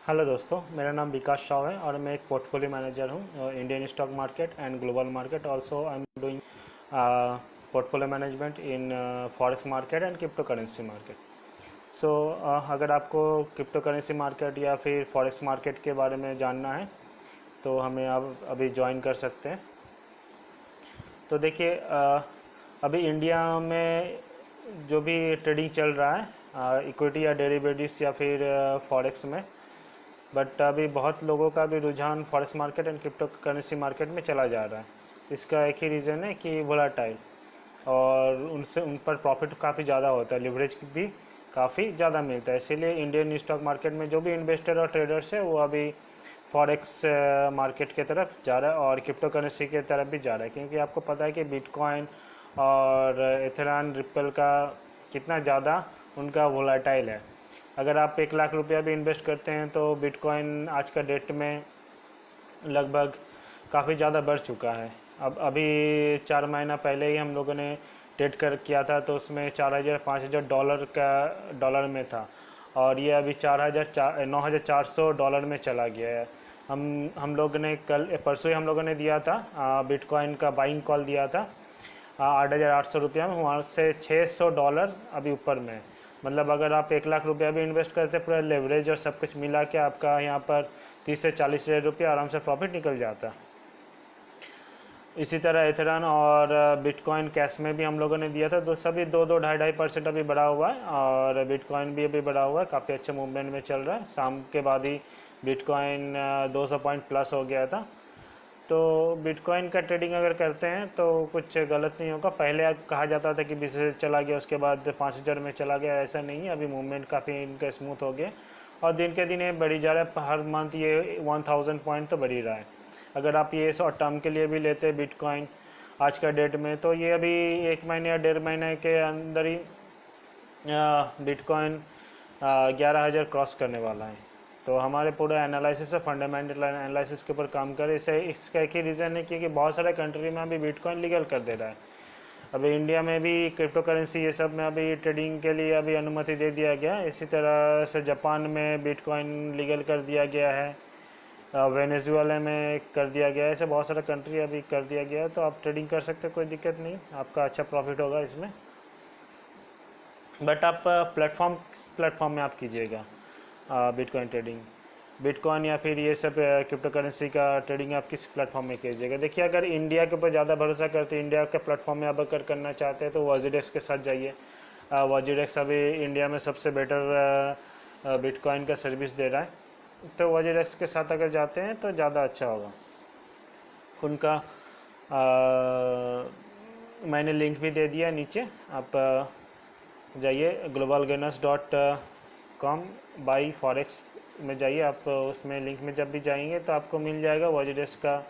Hello दोस्तों, मेरा नाम विकास शाह है और मैं एक पोर्टफोलियो मैनेजर हूँ Indian stock market and global market. Also I am doing portfolio management in forex market and crypto currency market. So अगर आपको क्रिप्टो करेंसी मार्केट या फिर फॉरेक्स मार्केट के बारे में जानना है तो हमें आप अभी ज्वाइन कर सकते हैं। तो देखिए, अभी इंडिया में जो भी ट्रेडिंग चल रहा है इक्विटी या डेरिवेटिव्स या फिर फॉरेक्स में, बट अभी बहुत लोगों का भी रुझान forex market and crypto currency market में चला जा रहा है। इसका एक ही रीज़न है कि वोलाटाइल, और उनसे उन पर प्रॉफिट काफ़ी ज़्यादा होता है, लिवरेज भी काफ़ी ज़्यादा मिलता है। इसीलिए इंडियन स्टॉक मार्केट में जो भी इन्वेस्टर और ट्रेडर्स है वो अभी फॉरेक्स मार्केट की तरफ जा रहा है और क्रिप्टो करेंसी की तरफ भी जा रहा है, क्योंकि आपको पता है कि बिटकॉइन और इथेरियम रिपल का कितना ज़्यादा उनका वोलाटाइल है। अगर आप 1 लाख रुपया भी इन्वेस्ट करते हैं तो बिटकॉइन आज का डेट में लगभग काफ़ी ज़्यादा बढ़ चुका है। अब अभी 4 महीना पहले ही हम लोगों ने ट्रेड कर किया था तो उसमें 4,000 5,000 डॉलर में था, और ये अभी 9,400 डॉलर में चला गया है। हम लोग ने कल परसों ही हम लोगों ने दिया था बिटकॉइन का बाइंग कॉल दिया था 8,800 रुपया में, वहाँ से 600 डॉलर अभी ऊपर में। मतलब अगर आप 1 लाख रुपया भी इन्वेस्ट करते पूरा लेवरेज और सब कुछ मिला के आपका यहाँ पर 30 से 40 हज़ार रुपया आराम से प्रॉफिट निकल जाता। इसी तरह इथेरियम और बिटकॉइन कैश में भी हम लोगों ने दिया था, तो सभी 2-2 ढाई-2.5% अभी बढ़ा हुआ है और बिटकॉइन भी अभी बढ़ा हुआ है, काफ़ी अच्छे मूवमेंट में चल रहा है। शाम के बाद ही बिटकॉइन 200 पॉइंट प्लस हो गया था। तो बिटकॉइन का ट्रेडिंग अगर करते हैं तो कुछ गलत नहीं होगा। पहले कहा जाता था कि 20,000 चला गया उसके बाद 5,000 में चला गया, ऐसा नहीं है। अभी मूवमेंट काफ़ी इनका स्मूथ हो गया और दिन के दिन ये बढ़ी जा रहा है। हर मंथ ये 1,000 पॉइंट तो बढ़ ही रहा है। अगर आप ये शॉर्ट टर्म के लिए भी लेते हैं बिटकॉइन आज का डेट में, तो ये अभी 1 महीने या 1.5 महीने के अंदर ही बिटकॉइन 11,000 क्रॉस करने वाला है। तो हमारे पूरा एनालिसिस है, फंडामेंटल एनालिसिस के ऊपर काम करें। इसे इसका एक ही रीज़न है क्योंकि बहुत सारे कंट्री में अभी बिटकॉइन लीगल कर दे रहा है। अभी इंडिया में भी क्रिप्टो करेंसी ये सब में अभी ट्रेडिंग के लिए अभी अनुमति दे दिया गया। इसी तरह से जापान में बिटकॉइन लीगल कर दिया गया है, वेनेजुएला में कर दिया गया है। ऐसे बहुत सारा कंट्री अभी कर दिया गया है, तो आप ट्रेडिंग कर सकते हैं, कोई दिक्कत नहीं, आपका अच्छा प्रॉफिट होगा इसमें। बट आप प्लेटफॉर्म में आप कीजिएगा बिटकॉइन ट्रेडिंग, बिटकॉइन या फिर ये सब क्रिप्टो करेंसी का ट्रेडिंग आप किस प्लेटफॉर्म में कीजिएगा। देखिए, अगर इंडिया के ऊपर ज़्यादा भरोसा करते हैं, इंडिया के प्लेटफॉर्म में आप अगर करना चाहते हैं तो वॉजिडेक्स के साथ जाइए। वॉजिडेक्स अभी इंडिया में सबसे बेटर बिटकॉइन का सर्विस दे रहा है, तो वॉजिडेक्स के साथ अगर जाते हैं तो ज़्यादा अच्छा होगा। उनका मैंने लिंक भी दे दिया नीचे, आप जाइए globalgainers.com बाई फॉरेक्स में जाइए। आप उसमें लिंक में जब भी जाएंगे तो आपको मिल जाएगा वॉजिडेक्स का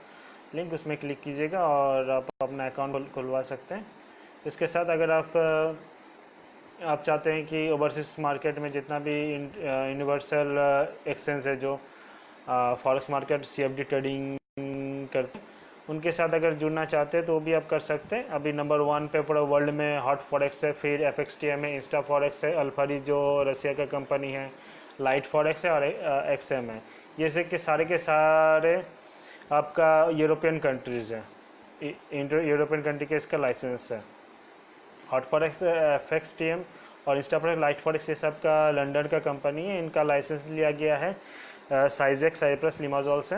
लिंक, उसमें क्लिक कीजिएगा और आप अपना अकाउंट खुलवा सकते हैं। इसके साथ अगर आप चाहते हैं कि ओवरसीज़ मार्केट में जितना भी यूनिवर्सल एक्सचेंज है जो फॉरेक्स मार्केट CFD ट्रेडिंग करते हैं, उनके साथ अगर जुड़ना चाहते हैं तो वो भी आप कर सकते हैं। अभी नंबर 1 पे पूरा वर्ल्ड में हॉट फॉरेक्स है, फिर FXTM है, इंस्टा फॉरेक्स है, अल्फारी जो रसिया का कंपनी है, लाइट फॉरेक्स है और XM है। ये से कि सारे के सारे आपका यूरोपियन कंट्रीज़ हैं, यूरोपियन कंट्री के इसका लाइसेंस है। हॉट फॉरेक्स, FXTM और इंस्टा फॉरेक्स, लाइट फॉरेक्स, ये सब का लंदन का कंपनी है। इनका लाइसेंस लिया गया है साइजेक्स साइप्रस लिमाजोल से,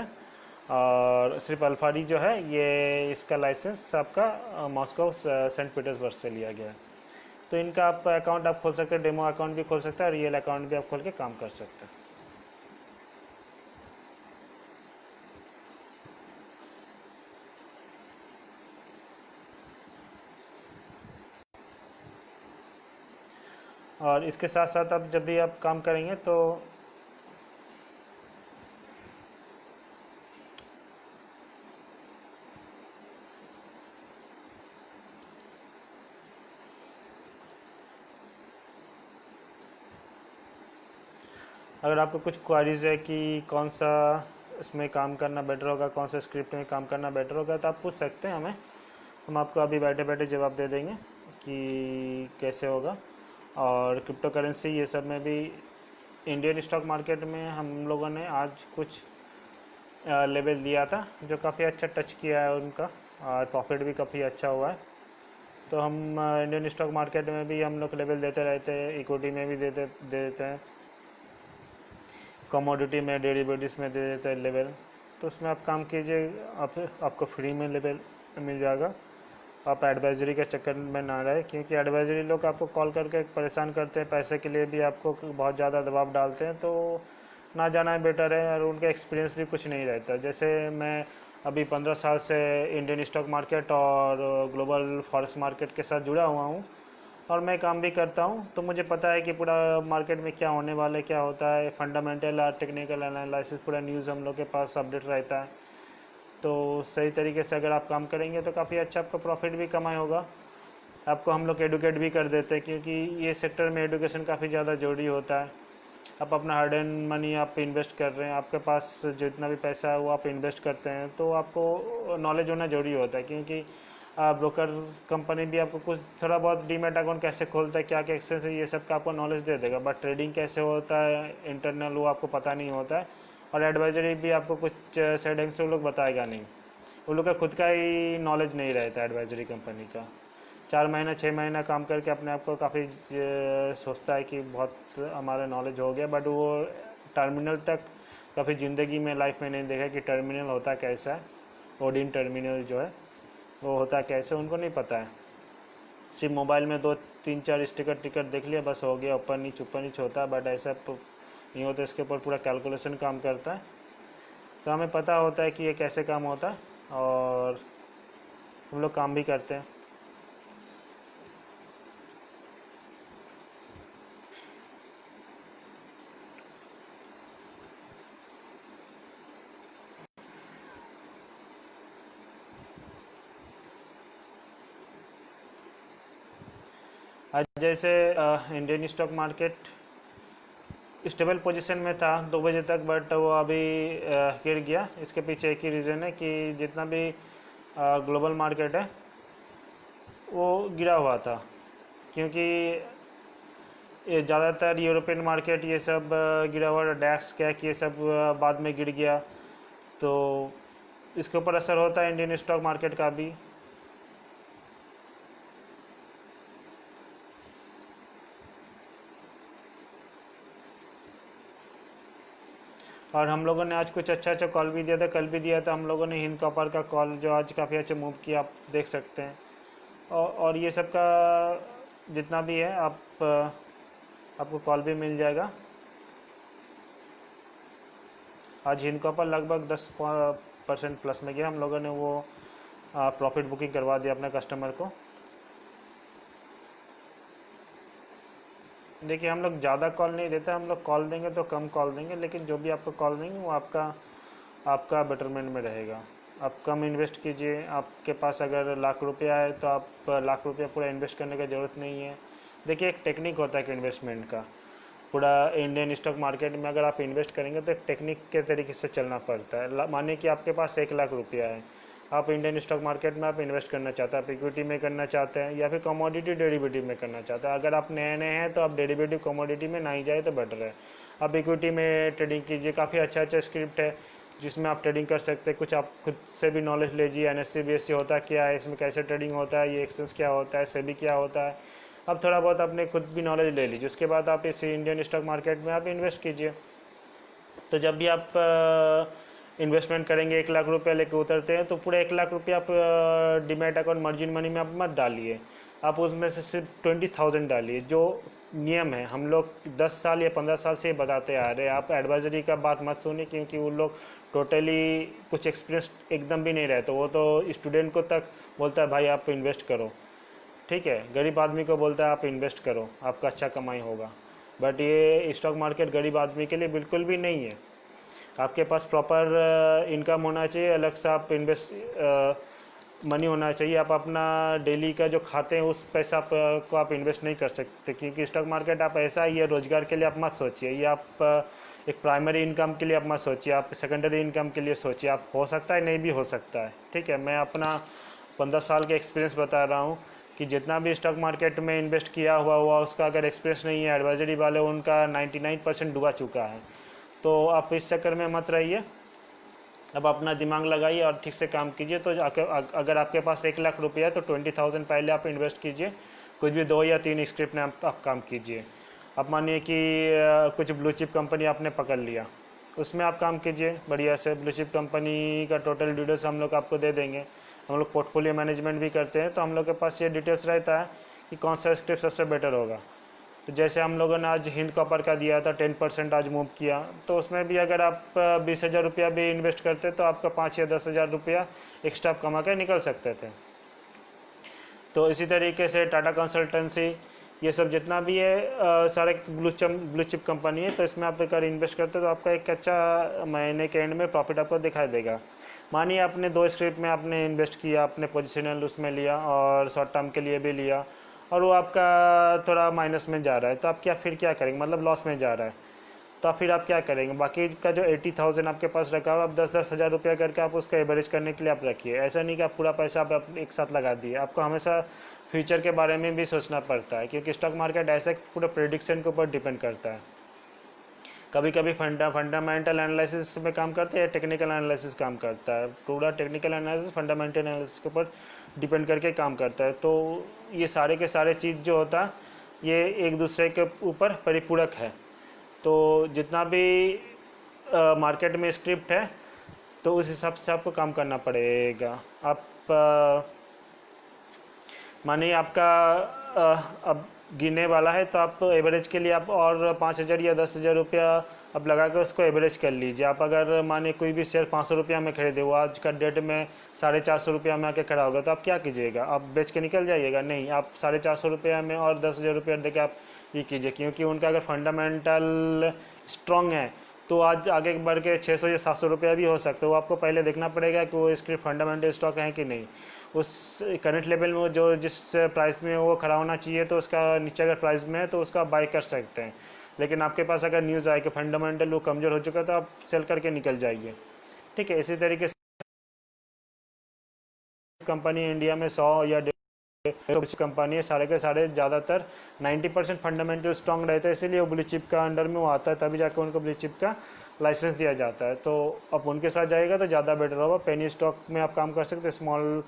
और सिर्फ अल्फारी जो है ये इसका लाइसेंस आपका मॉस्को सेंट पीटर्सबर्ग से लिया गया है। तो इनका आप अकाउंट आप खोल सकते हैं, डेमो अकाउंट भी खोल सकते हैं और रियल अकाउंट भी आप खोल के काम कर सकते हैं। और इसके साथ साथ आप जब भी आप काम करेंगे तो अगर आपको कुछ क्वारीज है कि कौन सा इसमें काम करना बेटर होगा, कौन सा स्क्रिप्ट में काम करना बेटर होगा, तो आप पूछ सकते हैं हमें। हम आपको अभी बैठे बैठे जवाब दे देंगे कि कैसे होगा। और क्रिप्टो करेंसी ये सब में भी इंडियन स्टॉक मार्केट में हम लोगों ने आज कुछ लेवल दिया था जो काफ़ी अच्छा टच किया है उनका, और प्रॉफिट भी काफ़ी अच्छा हुआ है। तो हम इंडियन स्टॉक मार्केट में भी हम लोग लेवल देते रहते हैं, इक्विटी में भी दे देते हैं, कमोडिटी में, डेरिवेटिव्स में दे देते हैं लेवल। तो उसमें आप काम कीजिए, आपको फ्री में लेवल मिल जाएगा। आप एडवाइजरी के चक्कर में ना रहे, क्योंकि एडवाइजरी लोग आपको कॉल करके परेशान करते हैं, पैसे के लिए भी आपको बहुत ज़्यादा दबाव डालते हैं, तो ना जाना है बेटर है। और उनका एक्सपीरियंस भी कुछ नहीं रहता। जैसे मैं अभी 15 साल से इंडियन स्टॉक मार्केट और ग्लोबल फॉरेक्स मार्केट के साथ जुड़ा हुआ हूँ, और मैं काम भी करता हूँ, तो मुझे पता है कि पूरा मार्केट में क्या होने वाला है, क्या होता है, फंडामेंटल और टेक्निकल एनालिसिस, पूरा न्यूज़ हम लोग के पास अपडेट रहता है। तो सही तरीके से अगर आप काम करेंगे तो काफ़ी अच्छा आपका प्रॉफिट भी कमाई होगा। आपको हम लोग एडुकेट भी कर देते हैं, क्योंकि ये सेक्टर में एडुकेशन काफ़ी ज़्यादा ज़रूरी होता है। आप अपना हार्ड एंड मनी आप इन्वेस्ट कर रहे हैं, आपके पास जितना भी पैसा है वो आप इन्वेस्ट करते हैं, तो आपको नॉलेज होना ज़रूरी होता है। क्योंकि ब्रोकर कंपनी भी आपको कुछ थोड़ा बहुत डीमैट अकाउंट कैसे खोलता है, क्या क्या एक्सचेंज है, ये सब का आपको नॉलेज दे देगा, बट ट्रेडिंग कैसे होता है इंटरनल वो आपको पता नहीं होता है। और एडवाइजरी भी आपको कुछ साइड से वो लोग बताएगा नहीं, वो लोग का खुद का ही नॉलेज नहीं रहता एडवाइजरी कंपनी का। 4 महीना 6 महीना काम करके अपने आप को काफ़ी सोचता है कि बहुत हमारा नॉलेज हो गया, बट वो टर्मिनल तक कभी ज़िंदगी में लाइफ में नहीं देखा कि टर्मिनल होता कैसा है। ओडिन टर्मिनल जो है वो होता कैसे, उनको नहीं पता है। सिर्फ मोबाइल में 2 3 4 स्टिकर टिकट देख लिया, बस हो गया, ऊपर नीचे होता है, बट ऐसा नहीं होता। इसके ऊपर पूरा कैलकुलेशन काम करता है, तो हमें पता होता है कि ये कैसे काम होता है, और हम लोग काम भी करते हैं। आज जैसे Indian stock market stable position में था 2 बजे तक, बट वो अभी गिर गया। इसके पीछे एक ही रीज़न है कि जितना भी ग्लोबल मार्केट है वो गिरा हुआ था, क्योंकि ये ज़्यादातर यूरोपियन मार्केट ये सब गिरा हुआ, डैक्स कैक ये सब बाद में गिर गया, तो इसके ऊपर असर होता है इंडियन स्टॉक मार्केट का भी। और हम लोगों ने आज कुछ अच्छा अच्छा कॉल भी दिया था, कल भी दिया था हम लोगों ने हिंद कॉपर का कॉल, जो आज काफ़ी अच्छा मूव किया, आप देख सकते हैं। और ये सब का जितना भी है आपको कॉल भी मिल जाएगा। आज हिंद कॉपर लगभग 10% प्लस में गया। हम लोगों ने वो प्रॉफिट बुकिंग करवा दिया अपने कस्टमर को। देखिए, हम लोग ज़्यादा कॉल नहीं देते, हम लोग कॉल देंगे तो कम कॉल देंगे, लेकिन जो भी आपको कॉल देंगे वो आपका आपका बेटरमेंट में रहेगा। आप कम इन्वेस्ट कीजिए। आपके पास अगर लाख रुपया है तो आप लाख रुपया पूरा इन्वेस्ट करने की ज़रूरत नहीं है। देखिए, एक टेक्निक होता है कि इन्वेस्टमेंट का, पूरा इंडियन स्टॉक मार्केट में अगर आप इन्वेस्ट करेंगे तो एक टेक्निक के तरीके से चलना पड़ता है। मानिए कि आपके पास 1 लाख रुपया है, आप इंडियन स्टॉक मार्केट में आप इन्वेस्ट करना चाहते हैं, आप इक्विटी में करना चाहते हैं या फिर कमोडिटी डेरिवेटिव में करना चाहते हैं। अगर आप नए नए हैं तो आप डेरिवेटिव कमोडिटी में ना ही जाए तो बेटर है। आप इक्विटी में ट्रेडिंग कीजिए, काफ़ी अच्छा अच्छा स्क्रिप्ट है जिसमें आप ट्रेडिंग कर सकते हैं। कुछ आप खुद से भी नॉलेज लीजिए, NSE BSE होता क्या है, इसमें कैसे ट्रेडिंग होता है, ये एक्सचेंज क्या होता है, सेबी क्या होता है। अब थोड़ा बहुत अपने खुद भी नॉलेज ले लीजिए, उसके बाद आप इस इंडियन स्टॉक मार्केट में आप इन्वेस्ट कीजिए। तो जब भी आप इन्वेस्टमेंट करेंगे, 1 लाख रुपया लेके उतरते हैं, तो पूरे 1 लाख रुपया आप डीमैट अकाउंट मार्जिन मनी में आप मत डालिए। आप उसमें से सिर्फ 20,000 डालिए। जो नियम है हम लोग 10 साल या 15 साल से बताते आ रहे हैं। आप एडवाइजरी का बात मत सुनिए, क्योंकि वो लोग टोटली कुछ एक्सपीरियंस एकदम भी नहीं रहते। वो तो स्टूडेंट को तक बोलता है भाई आप इन्वेस्ट करो, ठीक है, गरीब आदमी को बोलता है आप इन्वेस्ट करो, आपका अच्छा कमाई होगा। बट ये स्टॉक मार्केट गरीब आदमी के लिए बिल्कुल भी नहीं है। आपके पास प्रॉपर इनकम होना चाहिए, अलग से आप इन्वेस्ट मनी होना चाहिए। आप अपना डेली का जो खाते हैं उस पैसा को आप इन्वेस्ट नहीं कर सकते, क्योंकि स्टॉक मार्केट आप ऐसा ही है, रोजगार के लिए आप मत सोचिए। ये आप एक प्राइमरी इनकम के लिए आप मत सोचिए, आप सेकेंडरी इनकम के लिए सोचिए। आप हो सकता है नहीं भी हो सकता है, ठीक है। मैं अपना 15 साल का एक्सपीरियंस बता रहा हूँ कि जितना भी स्टॉक मार्केट में इन्वेस्ट किया हुआ उसका अगर एक्सपीरियंस नहीं है, एडवाइजरी वाले उनका 99% डूबा चुका है। तो आप इस चक्कर में मत रहिए, अब अपना दिमाग लगाइए और ठीक से काम कीजिए। तो अगर आपके पास 1 लाख रुपया है तो 20,000 पहले आप इन्वेस्ट कीजिए, कुछ भी 2 या 3 स्क्रिप्ट में आप काम कीजिए। अब मानिए कि कुछ ब्लू चिप कंपनी आपने पकड़ लिया, उसमें आप काम कीजिए बढ़िया से। ब्लू चिप कंपनी का टोटल डिटेल्स हम लोग आपको दे देंगे। हम लोग पोर्टफोलियो मैनेजमेंट भी करते हैं, तो हम लोग के पास ये डिटेल्स रहता है कि कौन सा स्क्रिप्ट सबसे बेटर होगा। तो जैसे हम लोगों ने आज हिंद कॉपर का दिया था, 10% आज मूव किया, तो उसमें भी अगर आप 20,000 रुपया भी इन्वेस्ट करते तो आपका 5 या 10,000 रुपया एक्स्ट्रा आप कमा के निकल सकते थे। तो इसी तरीके से टाटा कंसल्टेंसी, ये सब जितना भी है सारे ब्लू चिप कंपनी है, तो इसमें आप अगर इन्वेस्ट करते तो आपका एक अच्छा महीने के एंड में प्रॉफिट आपको दिखाई देगा। मानिए आपने 2 स्क्रिप्ट में आपने इन्वेस्ट किया, आपने पोजिशनल उसमें लिया और शॉर्ट टर्म के लिए भी लिया, और वो आपका थोड़ा माइनस में जा रहा है, तो आप फिर क्या करेंगे, मतलब लॉस में जा रहा है, तो फिर आप क्या करेंगे। बाकी का जो 80,000 आपके पास रखा हुआ, आप 10-10 हज़ार रुपया करके आप उसका एवरेज करने के लिए आप रखिए। ऐसा नहीं कि आप पूरा पैसा आप एक साथ लगा दिए। आपको हमेशा फ्यूचर के बारे में भी सोचना पड़ता है, क्योंकि स्टॉक मार्केट ऐसे पूरा प्रेडिक्शन के ऊपर डिपेंड करता है। कभी कभी फंडामेंटल एनालिसिस में काम करता है या टेक्निकल एनालिसिस काम करता है। पूरा टेक्निकल एनालिसिस फंडामेंटल एनालिसिस के ऊपर डिपेंड करके काम करता है। तो ये सारे के सारे चीज़ जो होता है ये एक दूसरे के ऊपर परिपूरक है। तो जितना भी मार्केट में स्क्रिप्ट है तो उस हिसाब से आपको काम करना पड़ेगा। आप मानिए आपका अब गिरने वाला है, तो आप एवरेज के लिए आप और 5,000 या 10,000 रुपया अब लगा कर उसको एवरेज कर लीजिए। आप अगर मानिए कोई भी शेयर 500 रुपया में खरीदे हुआ, आज का डेट में 450 रुपया में आके खड़ा होगा, तो आप क्या कीजिएगा, आप बेच के निकल जाइएगा? नहीं, आप 450 रुपया में और 10,000 रुपया दे के आप ये कीजिए, क्योंकि उनका अगर फंडामेंटल स्ट्रॉन्ग है तो आज आगे बढ़ के 600 या 700 रुपया भी हो सकता है। वो आपको पहले देखना पड़ेगा कि वो इसके फंडामेंटल स्टॉक है कि नहीं। उस करंट लेवल में जो जिस प्राइस में वो खड़ा होना चाहिए, तो उसका नीचे अगर प्राइस में है तो उसका बाई कर सकते हैं। लेकिन आपके पास अगर न्यूज़ आए कि फंडामेंटल वो कमज़ोर हो चुका है, तो आप सेल करके निकल जाइए। ठीक है, इसी तरीके से कंपनी इंडिया में 100 या कुछ कंपनी है, सारे के सारे ज़्यादातर 90% फंडामेंटल स्ट्रॉन्ग रहते हैं, इसीलिए वो ब्लू चिप का अंडर में वो आता है, तभी जाकर उनको ब्लू चिप का लाइसेंस दिया जाता है। तो आप उनके साथ जाएगा तो ज़्यादा बेटर होगा। पेनी स्टॉक में आप काम कर सकते हैं, स्मॉल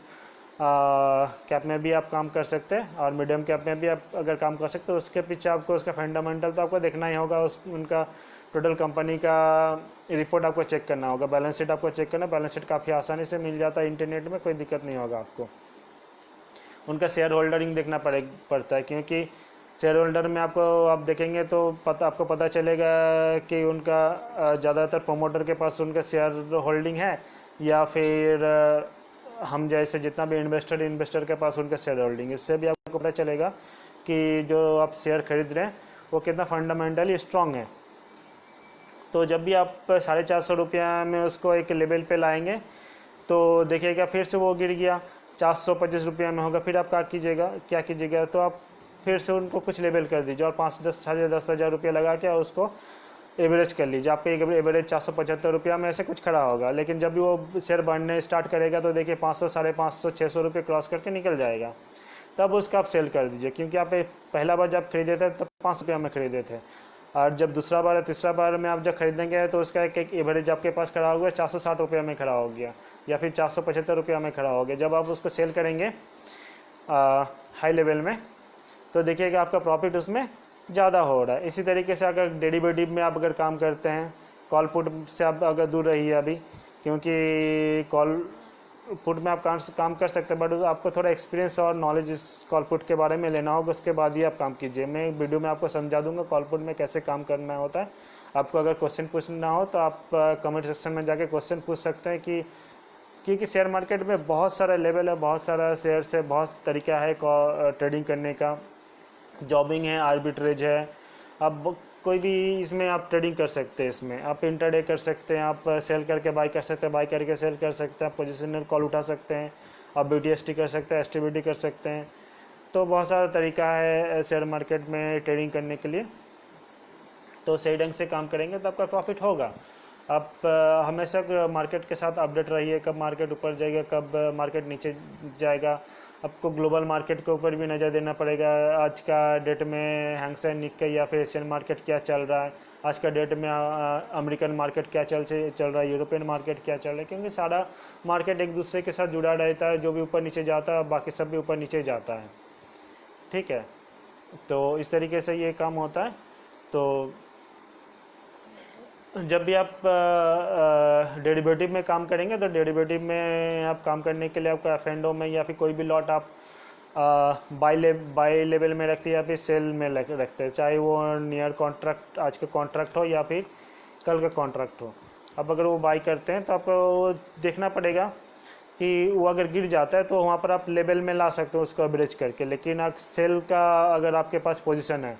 कैप में भी आप काम कर सकते हैं, और मीडियम कैप में भी आप अगर काम कर सकते हैं। उसके पीछे आपको उसका फंडामेंटल तो आपको देखना ही होगा, उनका टोटल कंपनी का रिपोर्ट आपको चेक करना होगा, बैलेंस शीट आपको चेक करना। बैलेंस शीट काफ़ी आसानी से मिल जाता है इंटरनेट में, कोई दिक्कत नहीं होगा आपको। उनका शेयर होल्डरिंग देखना पड़ता है, क्योंकि शेयर होल्डर में आप देखेंगे तो आपको पता चलेगा कि उनका ज़्यादातर प्रोमोटर के पास उनका शेयर होल्डिंग है, या फिर हम जैसे जितना भी इन्वेस्टर के पास उनका शेयर होल्डिंग। इससे भी आपको पता चलेगा कि जो आप शेयर खरीद रहे हैं वो कितना फंडामेंटली स्ट्रॉन्ग है। तो जब भी आप 450 रुपया में उसको एक लेवल पे लाएंगे तो देखिएगा फिर से वो गिर गया, 425 रुपया में होगा, फिर आप क्या कीजिएगा, तो आप फिर से उनको कुछ लेवल कर दीजिए और 5-10 हज़ार रुपया लगा के उसको एवरेज कर लीजिए। आपका एक एवरेज 475 रुपया में ऐसे कुछ खड़ा होगा। लेकिन जब भी वो शेयर बढ़ने स्टार्ट करेगा तो देखिए 500, 550, 600 रुपये क्रॉस करके निकल जाएगा, तब उसका आप सेल कर दीजिए। क्योंकि आप पहला बार जब खरीदे थे तब 5 रुपया में खरीदे थे, और जब दूसरा बार या तीसरा बार में आप जब खरीदेंगे तो उसका एक एवरेज आपके पास खड़ा हो गया 460 रुपये में खड़ा हो गया, या फिर 475 रुपया में खड़ा हो गया। जब आप उसको सेल करेंगे हाई लेवल में तो देखिएगा आपका प्रॉफिट उसमें ज़्यादा हो रहा है। इसी तरीके से अगर डेरिवेटिव में आप अगर काम करते हैं, कॉल पुट से आप अगर दूर रहिए अभी, क्योंकि कॉल पुट में आप काम कर सकते हैं, बट आपको थोड़ा एक्सपीरियंस और नॉलेज इस कॉल पुट के बारे में लेना होगा, उसके बाद ही आप काम कीजिए। मैं वीडियो में आपको समझा दूंगा कॉल पुट में कैसे काम करना होता है। आपको अगर क्वेश्चन पूछना हो तो आप कमेंट सेक्शन में जाके क्वेश्चन पूछ सकते हैं, कि क्योंकि शेयर मार्केट में बहुत सारा लेवल है, बहुत सारा शेयर से बहुत तरीका है ट्रेडिंग करने का। जॉबिंग है, आर्बिट्रेज है, अब कोई भी इसमें आप ट्रेडिंग कर सकते हैं। इसमें आप इंटरडे कर सकते हैं, आप सेल करके बाई कर सकते हैं, बाई करके सेल कर सकते हैं, आप पोजिशनल कॉल उठा सकते हैं, आप BTST कर सकते हैं, STBT कर सकते हैं। तो बहुत सारा तरीका है शेयर मार्केट में ट्रेडिंग करने के लिए। तो सही ढंग से काम करेंगे तो आपका प्रॉफिट होगा। आप हमेशा मार्केट के साथ अपडेट रहिए, कब मार्केट ऊपर जाएगा, कब मार्केट नीचे जाएगा, आपको ग्लोबल मार्केट के ऊपर भी नज़र देना पड़ेगा। आज का डेट में हैंगसेन निक्के या फिर एशियन मार्केट क्या चल रहा है, आज का डेट में अमेरिकन मार्केट क्या चल रहा है, यूरोपियन मार्केट क्या चल रहा है, क्योंकि सारा मार्केट एक दूसरे के साथ जुड़ा रहता है। जो भी ऊपर नीचे जाता है बाकी सब भी ऊपर नीचे जाता है, ठीक है। तो इस तरीके से ये काम होता है। तो जब भी आप डेरिवेटिव में काम करेंगे तो डेरिवेटिव में आप काम करने के लिए आपका एफएनडो में या फिर कोई भी लॉट आप बाई लेवल में रखते हैं या फिर सेल में रखते हैं, चाहे वो नियर कॉन्ट्रैक्ट आज का कॉन्ट्रैक्ट हो या फिर कल का कॉन्ट्रैक्ट हो। अब अगर वो बाई करते हैं तो आपको देखना पड़ेगा कि वो अगर गिर जाता है तो वहाँ पर आप लेवल में ला सकते हो उसको एवरेज करके। लेकिन आप सेल का अगर आपके पास पोजीशन है,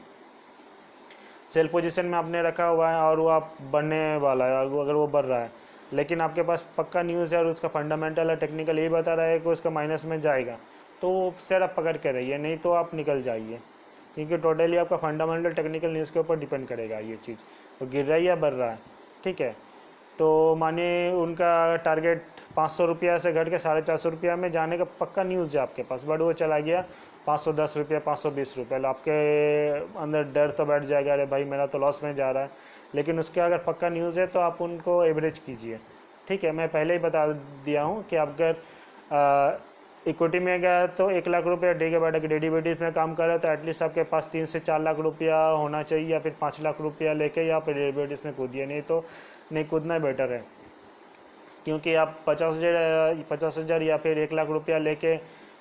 सेल पोजीशन में आपने रखा हुआ है और वो आप बढ़ने वाला है, अगर वो बढ़ रहा है, लेकिन आपके पास पक्का न्यूज़ है और उसका फंडामेंटल है टेक्निकल यही बता रहा है कि उसका माइनस में जाएगा, तो शेयर आप पकड़ के रहिए, नहीं तो आप निकल जाइए, क्योंकि टोटली आपका फंडामेंटल टेक्निकल न्यूज़ के ऊपर डिपेंड करेगा ये चीज़, वो गिर रहा है या बढ़ रहा है, ठीक है। तो मानिए उनका टारगेट 500 रुपया से घट के 450 रुपया में जाने का पक्का न्यूज़ है आपके पास, बट वो चला गया 510 रुपया 520 रुपये, आपके अंदर डर तो बैठ जाएगा, अरे भाई मेरा तो लॉस में जा रहा है। लेकिन उसके अगर पक्का न्यूज़ है तो आप उनको एवरेज कीजिए, ठीक है। मैं पहले ही बता दिया हूँ कि आप अगर इक्विटी में गया तो 1 लाख रुपया डे के बैठक डेरिवेटिव में काम कर रहे हैं तो एटलीस्ट आपके पास 3 से 4 लाख रुपया होना चाहिए, या फिर 5 लाख रुपया लेके या फिर डेरिवेटिव में कूदिए, नहीं तो नहीं कूदना बेटर है। क्योंकि आप 50,000 या फिर 1 लाख रुपया लेके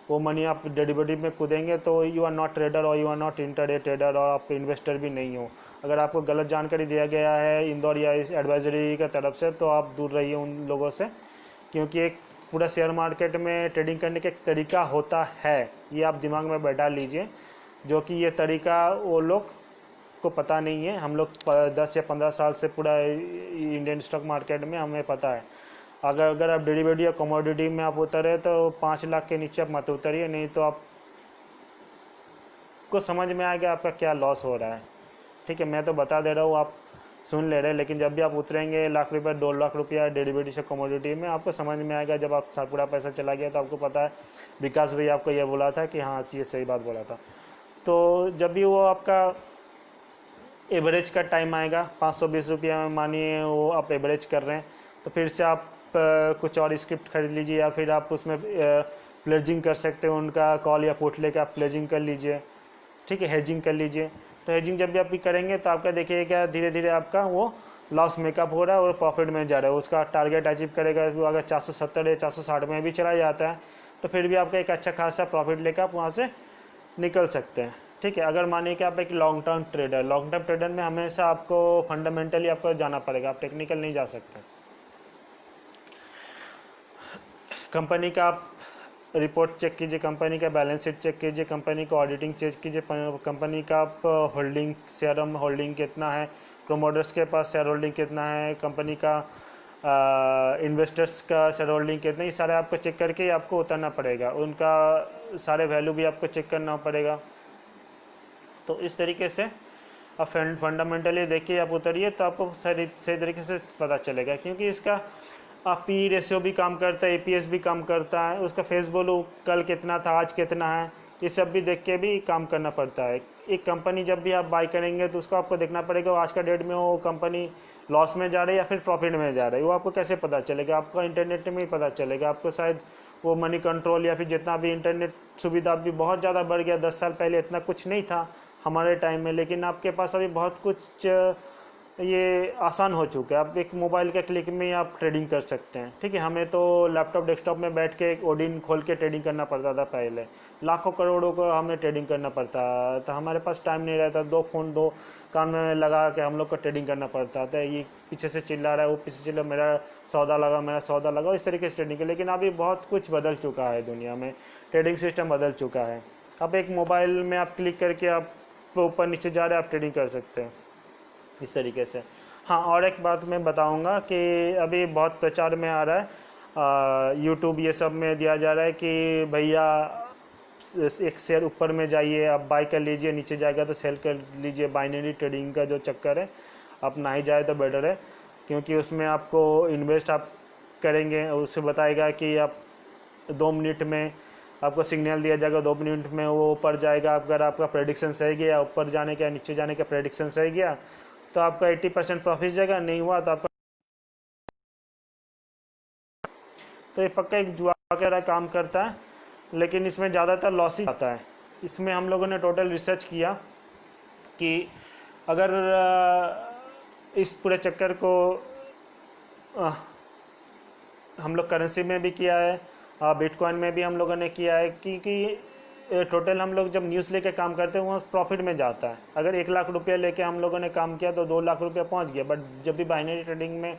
वो मनी आप डेरिवेटिव में कूदेंगे तो यू आर नॉट ट्रेडर और you are not intraday trader, और आप इन्वेस्टर भी नहीं हो। अगर आपको गलत जानकारी दिया गया है इंदौर या एडवाइजरी की तरफ से तो आप दूर रहिए उन लोगों से, क्योंकि एक पूरा शेयर मार्केट में ट्रेडिंग करने का एक तरीका होता है, ये आप दिमाग में बैठा लीजिए, जो कि ये तरीका वो लोग को पता नहीं है। हम लोग 10 या 15 साल से पूरा इंडियन स्टॉक मार्केट में हमें पता है। अगर आप डेरिवेटिव या कमोडिटी में आप उतरे तो 5 लाख के नीचे आप मत उतरिए, नहीं तो आपको समझ में आएगा आपका क्या लॉस हो रहा है, ठीक है। मैं तो बता दे रहा हूँ, आप सुन ले रहे हैं, लेकिन जब भी आप उतरेंगे 1 लाख रुपये 2 लाख रुपया डेरिवेटिव से कमोडिटी में, आपको समझ में आएगा। जब आप पूरा पैसा चला गया तो आपको पता है, विकास भाई आपको ये बोला था कि हाँ ये सही बात बोला था। तो जब भी वो आपका एवरेज का टाइम आएगा 520 रुपया में मानिए वो आप एवरेज कर रहे हैं, तो फिर से आप कुछ और स्क्रिप्ट खरीद लीजिए या फिर आप उसमें प्लेजिंग कर सकते हो, उनका कॉल या पुट लेके आप प्लेजिंग कर लीजिए, ठीक है, हेजिंग कर लीजिए। तो हेजिंग जब भी आप भी करेंगे तो आपका देखिएगा धीरे धीरे आपका वो लॉस मेकअप हो रहा है और प्रॉफिट में जा रहा है, उसका टारगेट अचीव करेगा। तो अगर 470 या 460 में भी चला जाता है तो फिर भी आपका एक अच्छा खासा प्रॉफिट लेकर आप वहाँ से निकल सकते हैं, ठीक है। अगर मानिए कि आप एक लॉन्ग टर्म ट्रेडर में हमेशा आपको फंडामेंटली आपको जाना पड़ेगा, आप टेक्निकल नहीं जा सकते। कंपनी का आप रिपोर्ट चेक कीजिए, कंपनी का बैलेंस शीट चेक कीजिए, कंपनी का ऑडिटिंग चेक कीजिए, कंपनी का आप होल्डिंग शेयर होल्डिंग कितना है, प्रोमोटर्स के पास शेयर होल्डिंग कितना है, कंपनी का इन्वेस्टर्स का शेयर होल्डिंग कितना, ये सारे आपको चेक करके आपको उतरना पड़ेगा, उनका सारे वैल्यू भी आपको चेक करना पड़ेगा। तो इस तरीके से आप फंडामेंटली देखिए आप उतरिए तो आपको सही तरीके से पता चलेगा, क्योंकि इसका आप पी रेशियो भी काम करता है, एपीएस भी काम करता है, उसका फेस वैल्यू कल कितना था आज कितना है, ये सब भी देख के भी काम करना पड़ता है। एक कंपनी जब भी आप बाई करेंगे तो उसको आपको देखना पड़ेगा आज का डेट में वो कंपनी लॉस में जा रही है या फिर प्रॉफिट में जा रही है, वो आपको कैसे पता चलेगा, आपको इंटरनेट में ही पता चलेगा। आपको शायद वो मनी कंट्रोल या फिर जितना भी इंटरनेट सुविधा भी बहुत ज़्यादा बढ़ गया, 10 साल पहले इतना कुछ नहीं था हमारे टाइम में, लेकिन आपके पास अभी बहुत कुछ ये आसान हो चुका है। आप एक मोबाइल के क्लिक में आप ट्रेडिंग कर सकते हैं, ठीक है। हमें तो लैपटॉप डेस्कटॉप में बैठ के ओडिन खोल के ट्रेडिंग करना पड़ता था, पहले लाखों करोड़ों को हमें ट्रेडिंग करना पड़ता था, हमारे पास टाइम नहीं रहता, 2 फ़ोन 2 कान में लगा के हम लोग को ट्रेडिंग करना पड़ता था। ये पीछे से चिल्ला रहा है, वो पीछे चिल्ला मेरा सौदा लगा, इस तरीके से ट्रेडिंग है। लेकिन अभी बहुत कुछ बदल चुका है दुनिया में, ट्रेडिंग सिस्टम बदल चुका है। अब एक मोबाइल में आप क्लिक करके आप ऊपर नीचे जा रहे हैं, आप ट्रेडिंग कर सकते हैं इस तरीके से। हाँ, और एक बात मैं बताऊंगा कि अभी बहुत प्रचार में आ रहा है, यूट्यूब ये सब में दिया जा रहा है कि भैया एक शेयर ऊपर में जाइए आप बाई कर लीजिए, नीचे जाएगा तो सेल कर लीजिए। बाइनरी ट्रेडिंग का जो चक्कर है आप ना ही जाए तो बेटर है, क्योंकि उसमें आपको इन्वेस्ट आप करेंगे और उससे बताएगा कि आप 2 मिनट में आपको सिग्नल दिया जाएगा 2 मिनट में वो ऊपर जाएगा। अगर आपका प्रेडिक्शन सही गया, ऊपर जाने का नीचे जाने का प्रेडिक्शन सही गया, तो आपका 80% प्रॉफिट जाएगा, नहीं हुआ तो आपका। तो ये पक्का एक जुआ की तरह काम करता है, लेकिन इसमें ज़्यादातर लॉस ही आता है। इसमें हम लोगों ने टोटल रिसर्च किया कि अगर इस पूरे चक्कर को हम लोग करेंसी में भी किया है, बिटकॉइन में भी हम लोगों ने किया है, क्योंकि टोटल हम लोग जब न्यूज़ लेके काम करते हैं वो प्रॉफिट में जाता है। अगर 1 लाख रुपया लेके हम लोगों ने काम किया तो 2 लाख रुपया पहुंच गया। बट जब भी बाइनरी ट्रेडिंग में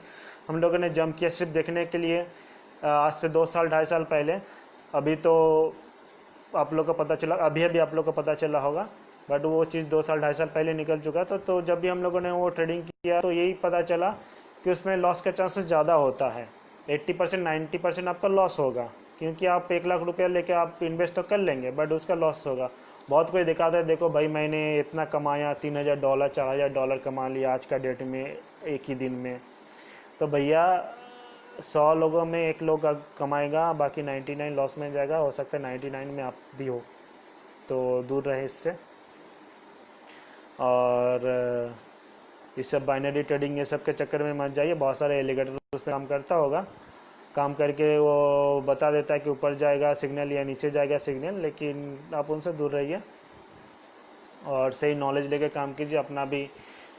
हम लोगों ने जंप किया सिर्फ देखने के लिए, आज से 2 साल 2.5 साल पहले, अभी तो आप लोग को पता चला, अभी अभी आप लोग को पता चला होगा, बट वो चीज़ 2 साल 2.5 साल पहले निकल चुका था। तो जब भी हम लोगों ने वो ट्रेडिंग किया तो यही पता चला कि उसमें लॉस का चांसेस ज़्यादा होता है। 80% 90% आपका लॉस होगा, क्योंकि आप 1 लाख रुपया लेके आप इन्वेस्ट तो कर लेंगे बट उसका लॉस होगा। बहुत कोई दिखाता है, देखो भाई मैंने इतना कमाया, $3000 $4000 कमा लिया आज का डेट में, एक ही दिन में। तो भैया 100 लोगों में 1 लोग कमाएगा, बाकी 99 लॉस में जाएगा। हो सकता है 99 में आप भी हो, तो दूर रहे इससे। और ये सब बाइनरी ट्रेडिंग ये सब के चक्कर में मत जाइए। बहुत सारे एलिगेटर उस पर काम करता होगा, काम करके वो बता देता है कि ऊपर जाएगा सिग्नल या नीचे जाएगा सिग्नल, लेकिन आप उनसे दूर रहिए और सही नॉलेज लेके काम कीजिए। अपना भी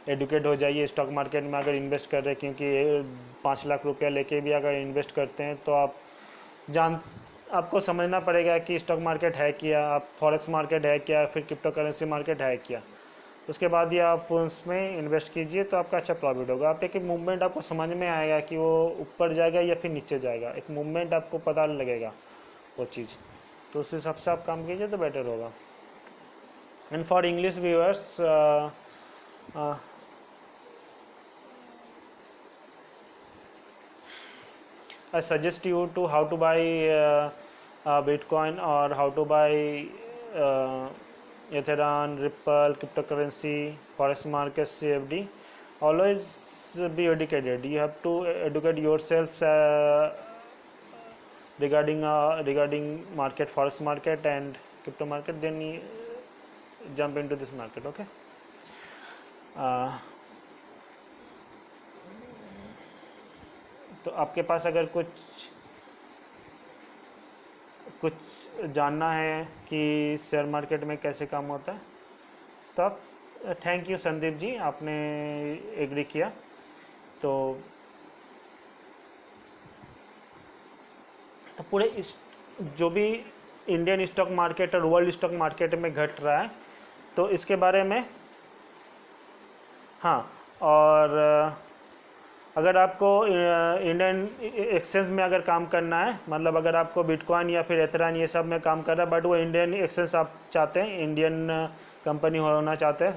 एडुकेट हो जाइए स्टॉक मार्केट में अगर इन्वेस्ट कर रहे हैं, क्योंकि 5 लाख रुपया लेके भी अगर इन्वेस्ट करते हैं तो आपको समझना पड़ेगा कि स्टॉक मार्केट है क्या, आप फॉरेक्स मार्केट है क्या, फिर क्रिप्टो करेंसी मार्केट है क्या। उसके बाद ही आप उसमें इन्वेस्ट कीजिए तो आपका अच्छा प्रॉफिट होगा। आप एक मूवमेंट आपको समझ में आएगा कि वो ऊपर जाएगा या फिर नीचे जाएगा, एक मूवमेंट आपको पता लगेगा वो चीज़। तो उस हिसाब से आप काम कीजिए तो बेटर होगा। And for English viewers, I suggest you to how to buy Bitcoin or how to buy Ethereum, Ripple, cryptocurrency, forex market, CFD. Always be educated. You have to educate yourself regarding market, forex market and crypto market. Then you jump into this market. Okay. तो आपके पास अगर कुछ जानना है कि share market में कैसे काम होता है तो आप, थैंक यू संदीप जी, आपने एग्री किया। तो पूरे जो भी इंडियन स्टॉक मार्केट और वर्ल्ड स्टॉक मार्केट में घट रहा है तो इसके बारे में, हाँ, और अगर आपको इंडियन एक्सचेंज में अगर काम करना है, मतलब अगर आपको बिटकॉइन या फिर एथेरियम ये सब में काम कर रहा है बट वो इंडियन एक्सचेंज आप चाहते हैं, इंडियन कंपनी होना चाहता है,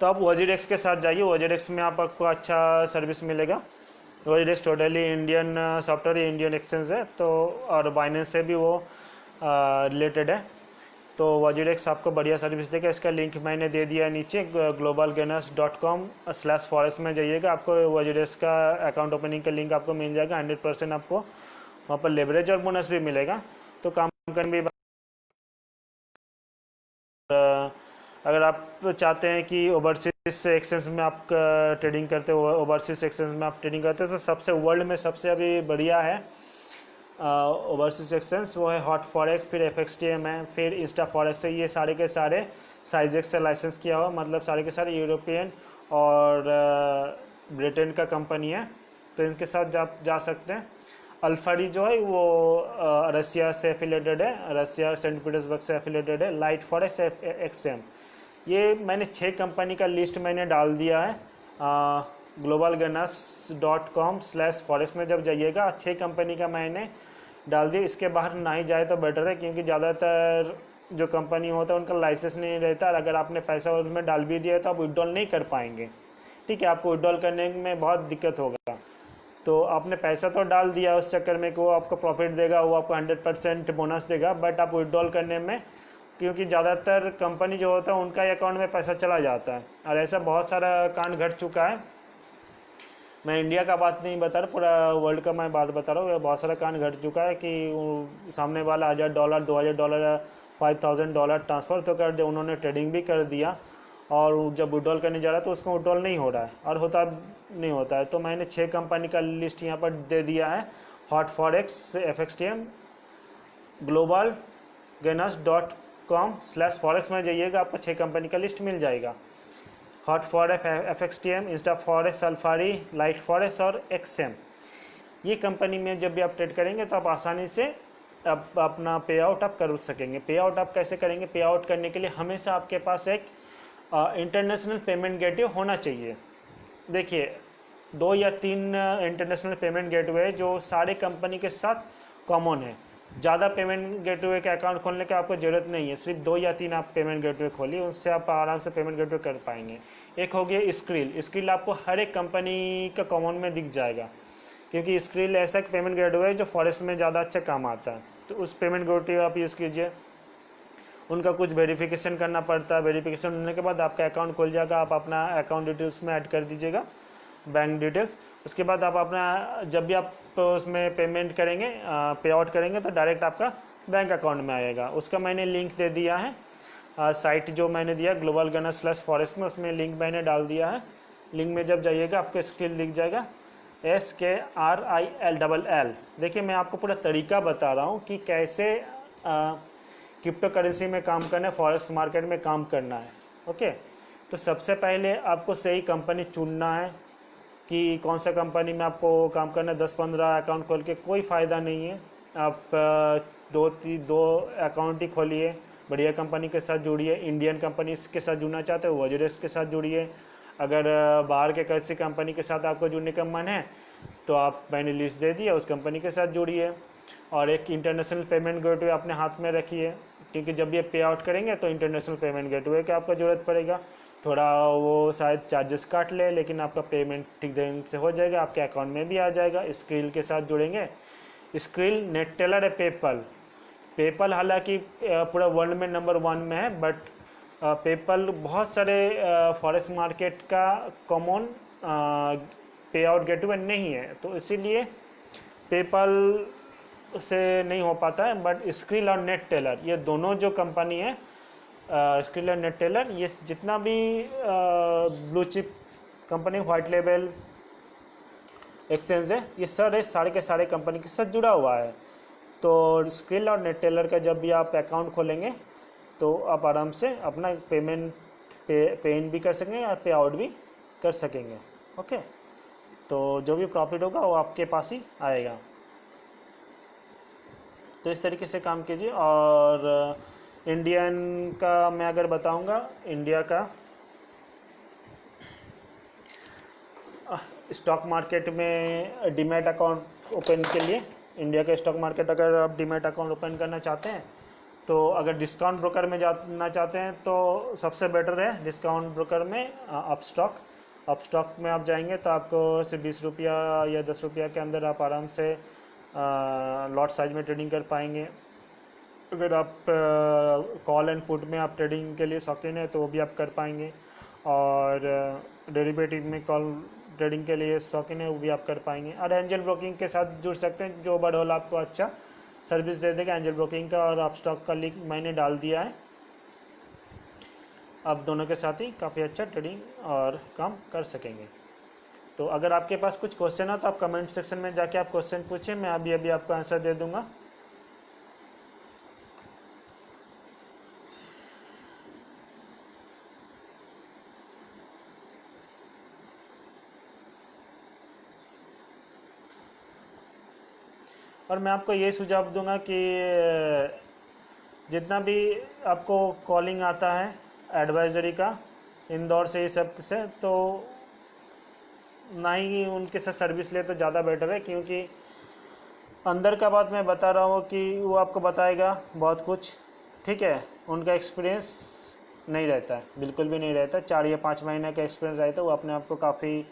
तो आप वजीरेक्स के साथ जाइए। वजीरेक्स में आपको अच्छा सर्विस मिलेगा। WazirX totally Indian software Indian exchange है, तो और बाइनेंस से भी वो रिलेटेड है। तो वजीरेक्स आपको बढ़िया सर्विस देगा। इसका लिंक मैंने दे दिया है नीचे, globalgainers.com/forex में जाइएगा, आपको वजीरेक्स का अकाउंट ओपनिंग का लिंक आपको मिल जाएगा। 100% आपको वहाँ पर लेवरेज और बोनस भी मिलेगा। तो काम करने भी अगर आप चाहते हैं कि ओवरसीज एक्सचेंज में आप ट्रेडिंग करते हो, ओवरसीज एक्सचेंज में आप ट्रेडिंग करते हो, तो सबसे वर्ल्ड में सबसे अभी बढ़िया है ओवरसीज एक्सचेंज, वो है हॉट फॉरेक्स, फिर FXTM है, फिर इंस्टा फॉरेक्स है। ये सारे के सारे साइजेक्स से लाइसेंस किया हुआ, मतलब सारे के सारे यूरोपियन और ब्रिटेन का कंपनी है, तो इनके साथ जा सकते हैं। अल्फारी जो है वो रसिया से एफिलेटेड है, रसिया सेंट पीटर्सबर्ग से एफिलेटेड है। लाइट फॉरेक्स, XM, ये मैंने 6 कंपनी का लिस्ट मैंने डाल दिया है globalgainers.com/forex में। जब जाइएगा 6 कंपनी का मैंने डाल दिया, इसके बाहर ना ही जाए तो बेटर है, क्योंकि ज़्यादातर जो कंपनी होता है उनका लाइसेंस नहीं रहता, और अगर आपने पैसा उसमें डाल भी दिया तो आप विड्रॉल नहीं कर पाएंगे। ठीक है, आपको विड्रॉल करने में बहुत दिक्कत होगा। तो आपने पैसा तो डाल दिया उस चक्कर में कि वो आपको प्रॉफिट देगा, वो आपको 100% बोनस देगा, बट आप विड्रॉल करने में, क्योंकि ज़्यादातर कंपनी जो होता है उनका अकाउंट में पैसा चला जाता है, और ऐसा बहुत सारा कांड घट चुका है। मैं इंडिया का बात नहीं बता रहा, पूरा वर्ल्ड का मैं बात बता रहा हूँ। बहुत सारा कांड घट चुका है कि सामने वाला $1000 $2000 या $5000 ट्रांसफ़र तो कर दिया, उन्होंने ट्रेडिंग भी कर दिया, और जब विड्रॉल करने जा रहा है तो उसको विड्रॉल नहीं हो रहा है और होता नहीं होता है। तो मैंने 6 कंपनी का लिस्ट यहाँ पर दे दिया है। Hot Forex, FXTM, global gainers.com/forex में जाइएगा, आपको 6 कंपनी का लिस्ट मिल जाएगा। Hot Forex, FXTM, Insta Forex, Alpari, Lite Forex और XM। ये कंपनी में जब भी आप ट्रेड करेंगे तो आप आसानी से अपना पे आउट आप कर सकेंगे। पे आउट आप कैसे करेंगे? पे आउट करने के लिए हमेशा आपके पास एक इंटरनेशनल पेमेंट गेटवे होना चाहिए। देखिए 2 या 3 इंटरनेशनल पेमेंट गेटवे जो सारे कंपनी के साथ कॉमन है। ज़्यादा पेमेंट गेटवे का अकाउंट खोलने की आपको ज़रूरत नहीं है, सिर्फ 2 या 3 आप पेमेंट गेटवे खोलिए, उससे आप आराम से पेमेंट गेटवे कर पाएंगे। एक हो गया स्क्रिल। स्क्रिल आपको हर एक कंपनी का कॉमन में दिख जाएगा, क्योंकि स्क्रिल ऐसा एक पेमेंट गेटवे है जो फॉरेक्स में ज़्यादा अच्छा काम आता है। तो उस पेमेंट गेटवे आप यूज़ कीजिए। उनका कुछ वेरिफिकेशन करना पड़ता है, वेरिफिकेशन होने के बाद आपका अकाउंट खुल जाएगा। आप अपना अकाउंट डिटेल्स में ऐड कर दीजिएगा, बैंक डिटेल्स। उसके बाद आप अपना जब भी आप उसमें पेमेंट करेंगे, पे आउट करेंगे, तो डायरेक्ट आपका बैंक अकाउंट में आएगा। उसका मैंने लिंक दे दिया है, साइट जो मैंने दिया ग्लोबल gainers/forex में, उसमें लिंक मैंने डाल दिया है। लिंक में जब जाइएगा आपको स्क्रीन दिख जाएगा SKRILLL। देखिए मैं आपको पूरा तरीका बता रहा हूँ कि कैसे क्रिप्टो करेंसी में काम करना है, फॉरेक्स मार्केट में काम करना है। ओके, तो सबसे पहले आपको सही कंपनी चुनना है कि कौन सा कंपनी में आपको काम करना है। 10-15 अकाउंट खोल के कोई फ़ायदा नहीं है। आप दो अकाउंट ही खोलिए, बढ़िया कंपनी के साथ जुड़िए। इंडियन कंपनी के साथ जुड़ना चाहते हो वजरेस के साथ जुड़िए। अगर बाहर के किसी कंपनी के साथ आपको जुड़ने का मन है तो आप, मैंने लिस्ट दे दिया, उस कंपनी के साथ जुड़िए। और एक इंटरनेशनल पेमेंट गेटवे अपने हाथ में रखिए, क्योंकि जब ये पे आउट करेंगे तो इंटरनेशनल पेमेंट गेटवे की आपको ज़रूरत पड़ेगा। थोड़ा वो शायद चार्जेस काट ले, लेकिन आपका पेमेंट ठीक ढंग से हो जाएगा, आपके अकाउंट में भी आ जाएगा। स्क्रिल के साथ जुड़ेंगे। स्क्रिल, नेटटेलर है, पेपल। पेपल हालांकि पूरा वर्ल्ड में नंबर 1 में है, बट पेपल बहुत सारे फॉरेक्स मार्केट का कॉमन पे आउट गेटवे नहीं है, तो इसीलिए पेपल से नहीं हो पाता है। बट स्क्रिल और नेटटेलर, ये दोनों जो कंपनी है, स्क्रिल और नेटटेलर, ये जितना भी blue chip company, white level exchange है, ये सारे के सारे कंपनी के साथ जुड़ा हुआ है। तो स्क्रिल और नेटटेलर का जब भी आप अकाउंट खोलेंगे तो आप आराम से अपना पेमेंट पे इन भी कर सकेंगे और पे आउट भी कर सकेंगे। ओके, तो जो भी प्रॉफिट होगा वो आपके पास ही आएगा। तो इस तरीके से काम कीजिए। और इंडियन का मैं अगर बताऊंगा, इंडिया का स्टॉक मार्केट में डीमैट अकाउंट ओपन के लिए, इंडिया का स्टॉक मार्केट अगर आप डीमैट अकाउंट ओपन करना चाहते हैं, तो अगर डिस्काउंट ब्रोकर में जाना चाहते हैं तो सबसे बेटर है डिस्काउंट ब्रोकर में अपस्टॉक। अपस्टॉक में आप जाएंगे तो आपको सिर्फ 20 रुपया या 10 रुपया के अंदर आप आराम से लॉट साइज में ट्रेडिंग कर पाएंगे। अगर आप कॉल एंड पुट में आप ट्रेडिंग के लिए शौकीन है तो वो भी आप कर पाएंगे। और डेरिवेटिव में कॉल ट्रेडिंग के लिए शौकीन है वो भी आप कर पाएंगे। और एंजल ब्रोकिंग के साथ जुड़ सकते हैं, जो बड़होल आपको अच्छा सर्विस दे देगा एंजल ब्रोकिंग का। और आप स्टॉक का लिंक मैंने डाल दिया है, आप दोनों के साथ ही काफ़ी अच्छा ट्रेडिंग और काम कर सकेंगे। तो अगर आपके पास कुछ क्वेश्चन हो तो आप कमेंट सेक्शन में जाके आप क्वेश्चन पूछें, मैं अभी अभी आपको आंसर दे दूंगा। और मैं आपको ये सुझाव दूंगा कि जितना भी आपको कॉलिंग आता है एडवाइजरी का इंदौर से, ये सब से, तो ना ही उनके साथ सर्विस ले तो ज़्यादा बेटर है। क्योंकि अंदर का बात मैं बता रहा हूँ कि वो आपको बताएगा बहुत कुछ, ठीक है। उनका एक्सपीरियंस नहीं रहता है, बिल्कुल भी नहीं रहता। 4 या 5 महीने का एक्सपीरियंस रहता है। वो अपने आप को काफ़ी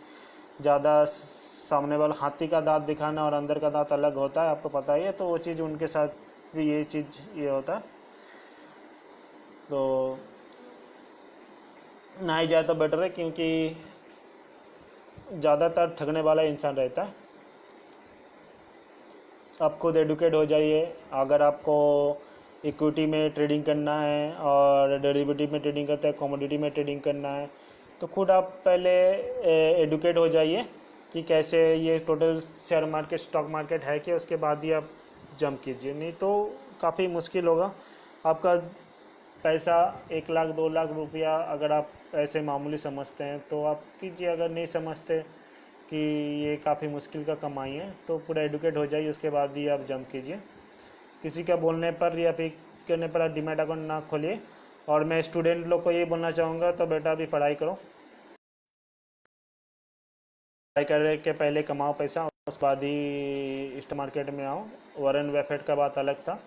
ज़्यादा, सामने वाला हाथी का दांत दिखाना और अंदर का दांत अलग होता है, आपको पता ही है। तो वो चीज़ उनके साथ भी ये चीज़ ये होता है, तो ना ही जाए तो बेटर है। क्योंकि ज़्यादातर ठगने वाला इंसान रहता है। आप खुद एडुकेट हो जाइए। अगर आपको इक्विटी में ट्रेडिंग करना है और डेरिवेटिव में ट्रेडिंग करता है, कमोडिटी में ट्रेडिंग करना है, तो खुद आप पहले एडुकेट हो जाइए कि कैसे ये total share market stock market है कि, उसके बाद ही आप जंप कीजिए, नहीं तो काफ़ी मुश्किल होगा। आपका पैसा 1 लाख 2 लाख रुपया अगर आप ऐसे मामूली समझते हैं तो आप कीजिए, अगर नहीं समझते कि ये काफ़ी मुश्किल का कमाई है तो पूरा एडुकेट हो जाइए, उसके बाद ही आप जंप कीजिए। किसी का बोलने पर या फिर करने पर आप डीमैट अकाउंट ना खोलिए। और मैं स्टूडेंट लोग को ये बोलना चाहूँगा, तो बेटा अभी पढ़ाई करो, पढ़ाई करने के पहले कमाओ पैसा, उसके बाद ही स्टॉक मार्केट में आओ। वॉरेन बफेट का बात अलग था,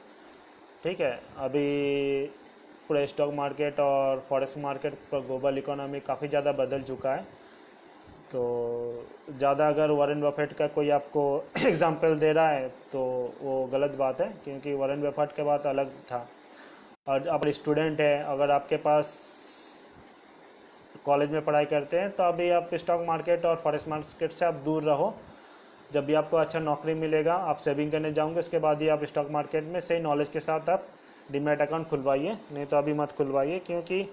ठीक है। अभी पूरा स्टॉक मार्केट और फॉरेक्स मार्केट पर ग्लोबल इकोनॉमी काफ़ी ज़्यादा बदल चुका है। तो ज़्यादा अगर वॉरेन बफेट का कोई आपको एग्जांपल दे रहा है तो वो गलत बात है, क्योंकि वॉरेन बफेट के बात अलग था। और आप स्टूडेंट है, अगर आपके पास कॉलेज में पढ़ाई करते हैं तो अभी आप स्टॉक मार्केट और फॉरेक्स मार्केट से आप दूर रहो। जब भी आपको अच्छा नौकरी मिलेगा आप सेविंग करने जाओगे, उसके बाद ही आप स्टॉक मार्केट में सही नॉलेज के साथ आप डीमैट अकाउंट खुलवाइए, नहीं तो अभी मत खुलवाइए। क्योंकि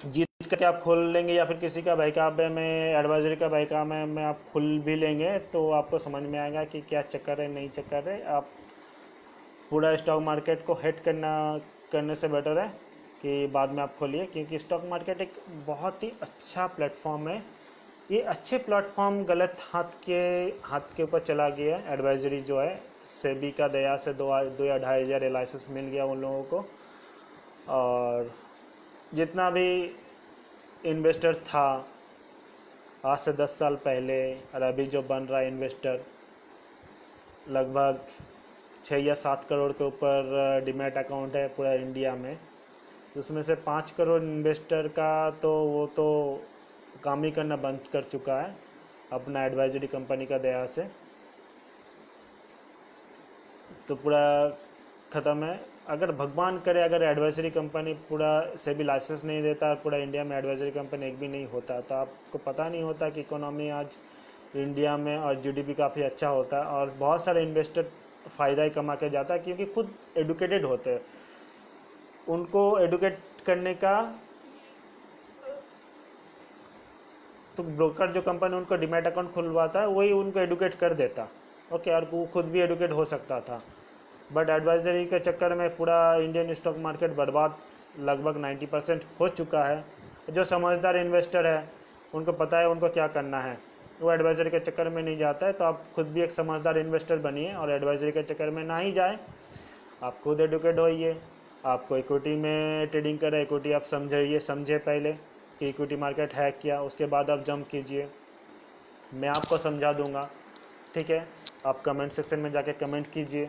जीत करके आप खोल लेंगे या फिर किसी का बहकावे में, एडवाइजरी का बहकावे में आप खुल भी लेंगे तो आपको समझ में आएगा कि क्या चक्कर है नहीं चक्कर है। आप पूरा स्टॉक मार्केट को हेट करने से बेटर है कि बाद में आप खोलिए, क्योंकि स्टॉक मार्केट एक बहुत ही अच्छा प्लेटफॉर्म है। ये अच्छे प्लेटफॉर्म गलत हाथ के ऊपर चला गया है। एडवाइजरी जो है सेबी का दया से 2 या 2,500 लाइसेंस मिल गया उन लोगों को, और जितना भी इन्वेस्टर था आज से 10 साल पहले और अभी जो बन रहा है इन्वेस्टर, लगभग 6 या 7 करोड़ के ऊपर डीमैट अकाउंट है पूरा इंडिया में। उसमें से 5 करोड़ इन्वेस्टर का तो वो तो काम ही करना बंद कर चुका है अपना एडवाइजरी कंपनी का दया से, तो पूरा ख़त्म है। अगर भगवान करे अगर एडवाइजरी कंपनी पूरा से भी लाइसेंस नहीं देता, पूरा इंडिया में एडवाइजरी कंपनी एक भी नहीं होता, तो आपको पता नहीं होता कि इकोनॉमी आज इंडिया में और जीडीपी काफ़ी अच्छा होता है और बहुत सारे इन्वेस्टर फ़ायदा ही कमा के जाता है, क्योंकि खुद एडुकेटेड होते हैं। उनको एडुकेट करने का तो ब्रोकर जो कंपनी उनको डीमैट अकाउंट खुलवाता है वही उनको एडुकेट कर देता, ओके, और वो खुद भी एडुकेट हो सकता था। बट एडवाइजरी के चक्कर में पूरा इंडियन स्टॉक मार्केट बर्बाद लगभग 90% हो चुका है। जो समझदार इन्वेस्टर है उनको पता है उनको क्या करना है, वो एडवाइजरी के चक्कर में नहीं जाता है। तो आप खुद भी एक समझदार इन्वेस्टर बनिए और एडवाइजरी के चक्कर में ना ही जाए। आप खुद एडुकेट होइए। आपको इक्विटी में ट्रेडिंग करें, इक्विटी आप समझे पहले कि इक्विटी मार्केट है क्या, उसके बाद आप जंप कीजिए। मैं आपको समझा दूंगा, ठीक है। आप कमेंट सेक्शन में जाके कमेंट कीजिए,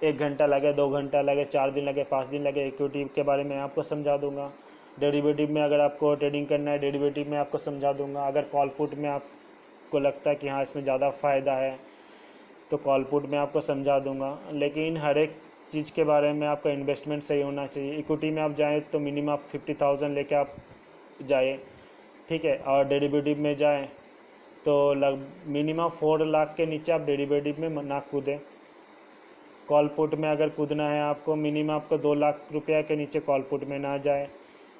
1 घंटा लगे, 2 घंटा लगे, 4 दिन लगे, 5 दिन लगे, इक्विटी के बारे में आपको समझा दूंगा। डेरिवेटिव में अगर आपको ट्रेडिंग करना है, डेरिवेटिव में आपको समझा दूंगा। अगर कॉल पुट में आपको लगता है कि हाँ इसमें ज़्यादा फ़ायदा है तो कॉल पुट में आपको समझा दूंगा। लेकिन हर एक चीज़ के बारे में आपका इन्वेस्टमेंट सही होना चाहिए। इक्विटी में आप जाएँ तो मिनिमम आप 50,000 लेके आप जाए, ठीक है। और डेरिवेटिव में जाएँ तो मिनिमम 4 लाख के नीचे आप डेरिवेटिव में ना कूदें। कॉल पुट में अगर कूदना है आपको मिनिमम आपको 2 लाख रुपया के नीचे कॉल पुट में ना जाए।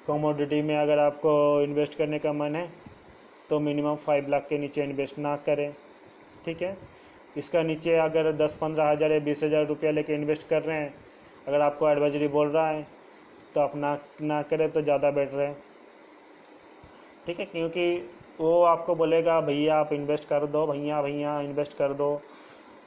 कमोडिटी में अगर आपको इन्वेस्ट करने का मन है तो मिनिमम 5 लाख के नीचे इन्वेस्ट ना करें, ठीक है। इसका नीचे अगर 10-15 हज़ार या 20,000 रुपया लेके इन्वेस्ट कर रहे हैं, अगर आपको एडवाइजरी बोल रहा है तो आप ना करें तो ज़्यादा बेटर है, ठीक है। क्योंकि वो आपको बोलेगा भैया आप इन्वेस्ट कर दो, भैया भैया इन्वेस्ट कर दो,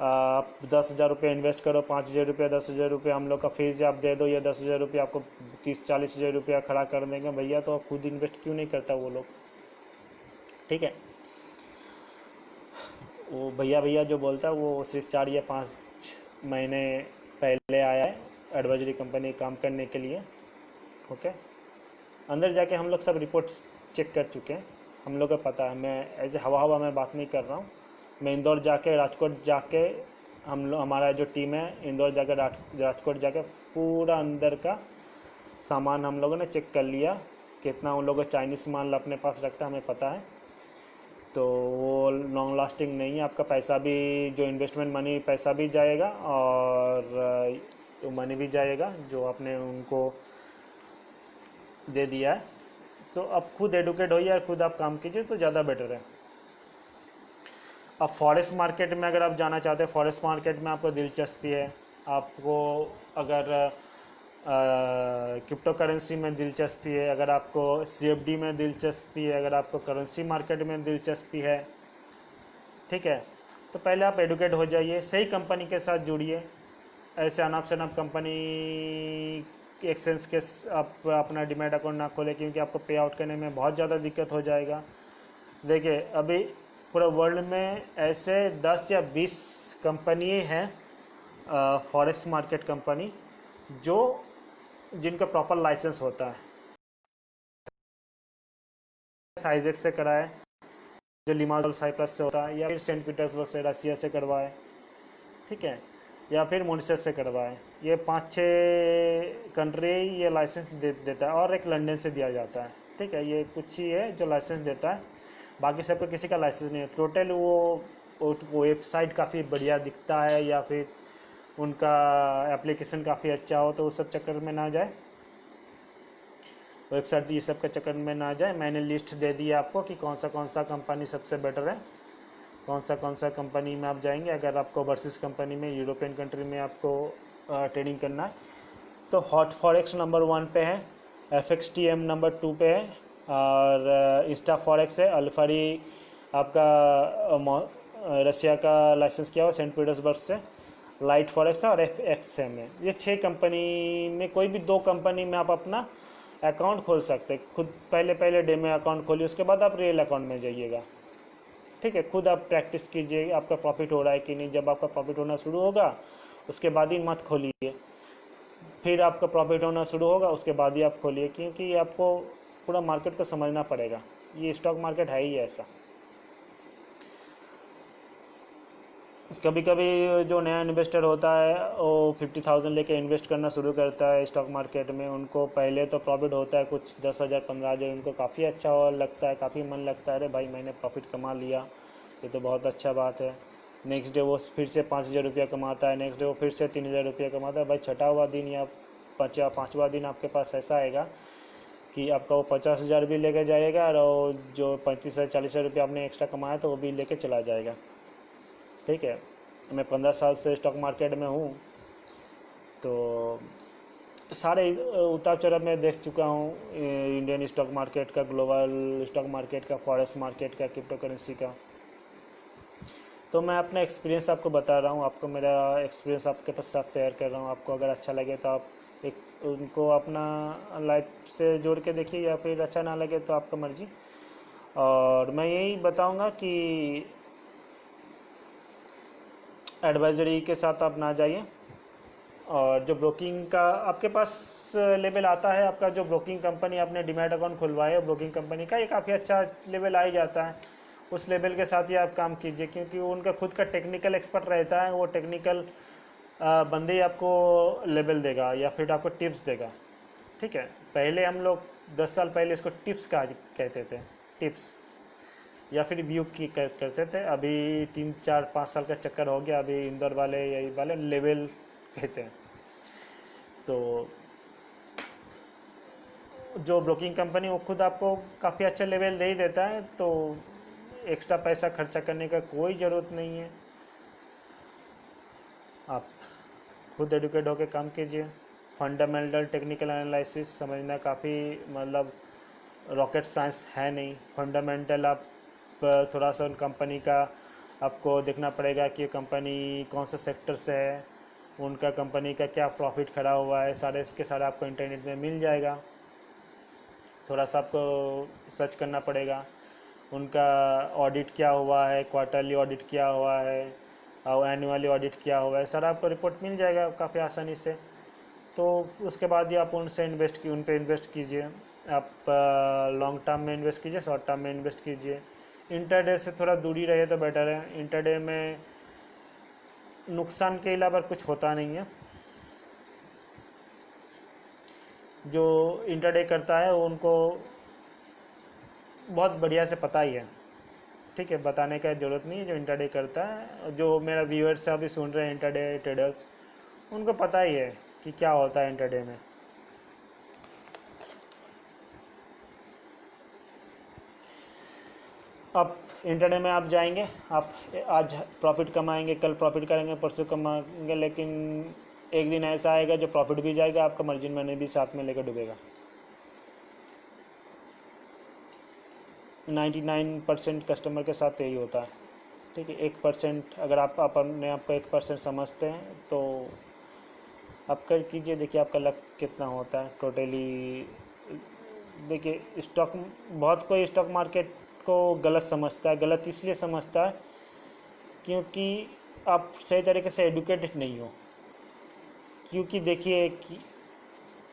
आप 10,000 रुपये इन्वेस्ट करो, 5,000 रुपये 10,000 रुपये हम लोग का फीस आप दे दो, या 10,000 रुपये आपको 30-40 हज़ार रुपया खड़ा कर देंगे। भैया तो आप खुद इन्वेस्ट क्यों नहीं करता वो लोग, ठीक है। वो भैया भैया जो बोलता है वो सिर्फ 4 या 5 महीने पहले आया है एडवाइजरी कंपनी काम करने के लिए, ओके। अंदर जाके हम लोग सब रिपोर्ट्स चेक कर चुके हैं, हम लोग को पता है। मैं ऐसे हवा में बात नहीं कर रहा हूँ। मैं इंदौर जाके, राजकोट जाके, हमारा जो टीम है इंदौर जाकर राजकोट जाके पूरा अंदर का सामान हम लोगों ने चेक कर लिया। कितना उन लोगों को चाइनीज़ माल अपने पास रखता है हमें पता है। तो वो लॉन्ग लास्टिंग नहीं है। आपका पैसा भी, जो इन्वेस्टमेंट मनी, पैसा भी जाएगा और मनी भी जाएगा जो आपने उनको दे दिया है। तो अब खुद एडुकेट होइए और खुद आप काम कीजिए तो ज़्यादा बेटर है। अब फॉरेक्स मार्केट में अगर आप जाना चाहते हैं, फॉरेक्स मार्केट में आपको दिलचस्पी है, आपको अगर क्रिप्टो करेंसी में दिलचस्पी है, अगर आपको CFD में दिलचस्पी है, अगर आपको करेंसी मार्केट में दिलचस्पी है, ठीक है, तो पहले आप एडुकेट हो जाइए, सही कंपनी के साथ जुड़िए। ऐसे अनाप शनाप कंपनी एक्सचेंज के आप अपना डीमैट अकाउंट ना खोलें, क्योंकि आपको पे आउट करने में बहुत ज़्यादा दिक्कत हो जाएगा। देखिए अभी पूरे वर्ल्ड में ऐसे 10 या 20 कंपनी हैं फॉरेक्स मार्केट कंपनी, जो जिनका प्रॉपर लाइसेंस होता है। साइजेक्स से कराए, जो लिमासोल साइप्रस से होता है, या फिर सेंट पीटर्सबर्ग से, रसिया से करवाए, ठीक है, या फिर मॉरिशस से करवाए। ये 5-6 कंट्री ये लाइसेंस देता है, और एक लंदन से दिया जाता है, ठीक है। ये कुछ ही है जो लाइसेंस देता है, बाकी सबको किसी का लाइसेंस नहीं है। टोटल वो वेबसाइट काफ़ी बढ़िया दिखता है, या फिर उनका एप्लीकेशन काफ़ी अच्छा हो, तो उस सब चक्कर में ना जाए, वेबसाइट ये सब के चक्कर में ना जाए। मैंने लिस्ट दे दी है आपको कि कौन सा कंपनी सबसे बेटर है, कौन सा कंपनी में आप जाएंगे। अगर आपको ओवरसीज कंपनी में, यूरोपियन कंट्री में आपको ट्रेडिंग करना है, तो हॉट फॉरेक्स नंबर 1 पे है, FXTM नंबर 2 पे है, और इंस्टा फॉरेक्स है, अल्फारी आपका रसिया का लाइसेंस किया हुआ सेंट पीटर्सबर्ग से, लाइट फॉरेक्स है, और FXM है। ये 6 कंपनी में कोई भी 2 कंपनी में आप अपना अकाउंट खोल सकते हैं। खुद पहले डेमो अकाउंट खोलिए, उसके बाद आप रियल अकाउंट में जाइएगा, ठीक है। खुद आप प्रैक्टिस कीजिए आपका प्रॉफिट हो रहा है कि नहीं। जब आपका प्रॉफिट होना शुरू होगा उसके बाद ही मत खोलिए, फिर आपका प्रॉफिट होना शुरू होगा उसके बाद ही आप खोलिए, क्योंकि आपको पूरा मार्केट को समझना पड़ेगा। ये स्टॉक मार्केट है ही ऐसा। कभी कभी जो नया इन्वेस्टर होता है वो 50,000 लेके इन्वेस्ट करना शुरू करता है स्टॉक मार्केट में। उनको पहले तो प्रॉफिट होता है कुछ 10,000 15,000, उनको काफ़ी अच्छा लगता है, काफ़ी मन लगता है, अरे भाई मैंने प्रॉफिट कमा लिया, ये तो बहुत अच्छा बात है। नेक्स्ट डे वो फिर से 5,000 रुपया कमाता है, नेक्स्ट डे वो फिर से 3,000 रुपया कमाता है। भाई छठा हुआ दिन या पाँचवा दिन आपके पास ऐसा आएगा कि आपका वो 50,000 भी लेके जाएगा, और जो 35,000 40,000 रुपया आपने एक्स्ट्रा कमाया तो वो भी लेके चला जाएगा, ठीक है। मैं 15 साल से स्टॉक मार्केट में हूँ, तो सारे उतार चढ़ाव में देख चुका हूँ, इंडियन स्टॉक मार्केट का, ग्लोबल स्टॉक मार्केट का, फॉरेक्स मार्केट का, क्रिप्टो करेंसी का। तो मैं अपना एक्सपीरियंस आपको बता रहा हूँ, आपको मेरा एक्सपीरियंस आपके साथ शेयर कर रहा हूँ। आपको अगर अच्छा लगे तो आप एक उनको अपना लाइफ से जोड़ के देखिए, या फिर अच्छा ना लगे तो आपका मर्जी। और मैं यही बताऊँगा कि एडवाइजरी के साथ आप ना जाइए, और जो ब्रोकिंग का आपके पास लेवल आता है, आपका जो ब्रोकिंग कंपनी आपने डीमैट अकाउंट खुलवाया है ब्रोकिंग कंपनी का, ये काफ़ी अच्छा लेवल आ ही जाता है। उस लेवल के साथ ही आप काम कीजिए, क्योंकि वो उनका खुद का टेक्निकल एक्सपर्ट रहता है। वो टेक्निकल बंदे ही आपको लेवल देगा या फिर आपको टिप्स देगा, ठीक है। पहले हम लोग 10 साल पहले इसको टिप्स कहा कहते थे, टिप्स, या फिर व्यू की करते थे। अभी 3 4 5 साल का चक्कर हो गया, अभी इंदौर वाले यही वाले लेवल कहते हैं। तो जो ब्रोकिंग कंपनी वो खुद आपको काफ़ी अच्छा लेवल दे ही देता है, तो एक्स्ट्रा पैसा खर्चा करने का कोई ज़रूरत नहीं है। आप खुद एडुकेट होकर काम कीजिए। फंडामेंटल टेक्निकल एनालिसिस समझना काफ़ी, मतलब रॉकेट साइंस है नहीं। फंडामेंटल आप थोड़ा सा उन कंपनी का आपको देखना पड़ेगा कि कंपनी कौन सा सेक्टर से है, उनका कंपनी का क्या प्रॉफिट खड़ा हुआ है, सारे इसके सारे आपको इंटरनेट में मिल जाएगा। थोड़ा सा आपको सर्च करना पड़ेगा, उनका ऑडिट क्या हुआ है, क्वार्टरली ऑडिट क्या हुआ है, और एनुअली ऑडिट क्या हुआ है, सारा आपको रिपोर्ट मिल जाएगा काफ़ी आसानी से। तो उसके बाद ही आप उनसे उन पे इन्वेस्ट कीजिए। आप लॉन्ग टर्म में इन्वेस्ट कीजिए, शॉर्ट टर्म में इन्वेस्ट कीजिए। इंटरडे से थोड़ा दूरी रहे तो बेटर है। इंटरडे में नुकसान के अलावा कुछ होता नहीं है। जो इंटरडे करता है उनको बहुत बढ़िया से पता ही है, ठीक है, बताने का ज़रूरत नहीं है। जो इंट्राडे करता है, जो मेरा व्यूअर्स अभी सुन रहे हैं इंट्राडे ट्रेडर्स, उनको पता ही है कि क्या होता है इंट्राडे में। अब इंटरडे में आप जाएंगे, आप आज प्रॉफिट कमाएंगे, कल प्रॉफिट करेंगे, परसों कमाएंगे, लेकिन एक दिन ऐसा आएगा जो प्रॉफिट भी जाएगा, आपका मार्जिन मनी भी साथ में लेकर डूबेगा। 99% कस्टमर के साथ यही होता है। ठीक है, 1% अगर आप अपने आप को 1% समझते हैं तो आप कर कीजिए, देखिए आपका लक कितना होता है टोटली। देखिए स्टॉक, बहुत कोई स्टॉक मार्केट को गलत समझता है। गलत इसलिए समझता है क्योंकि आप सही तरीके से एडुकेटेड नहीं हो। क्योंकि देखिए कि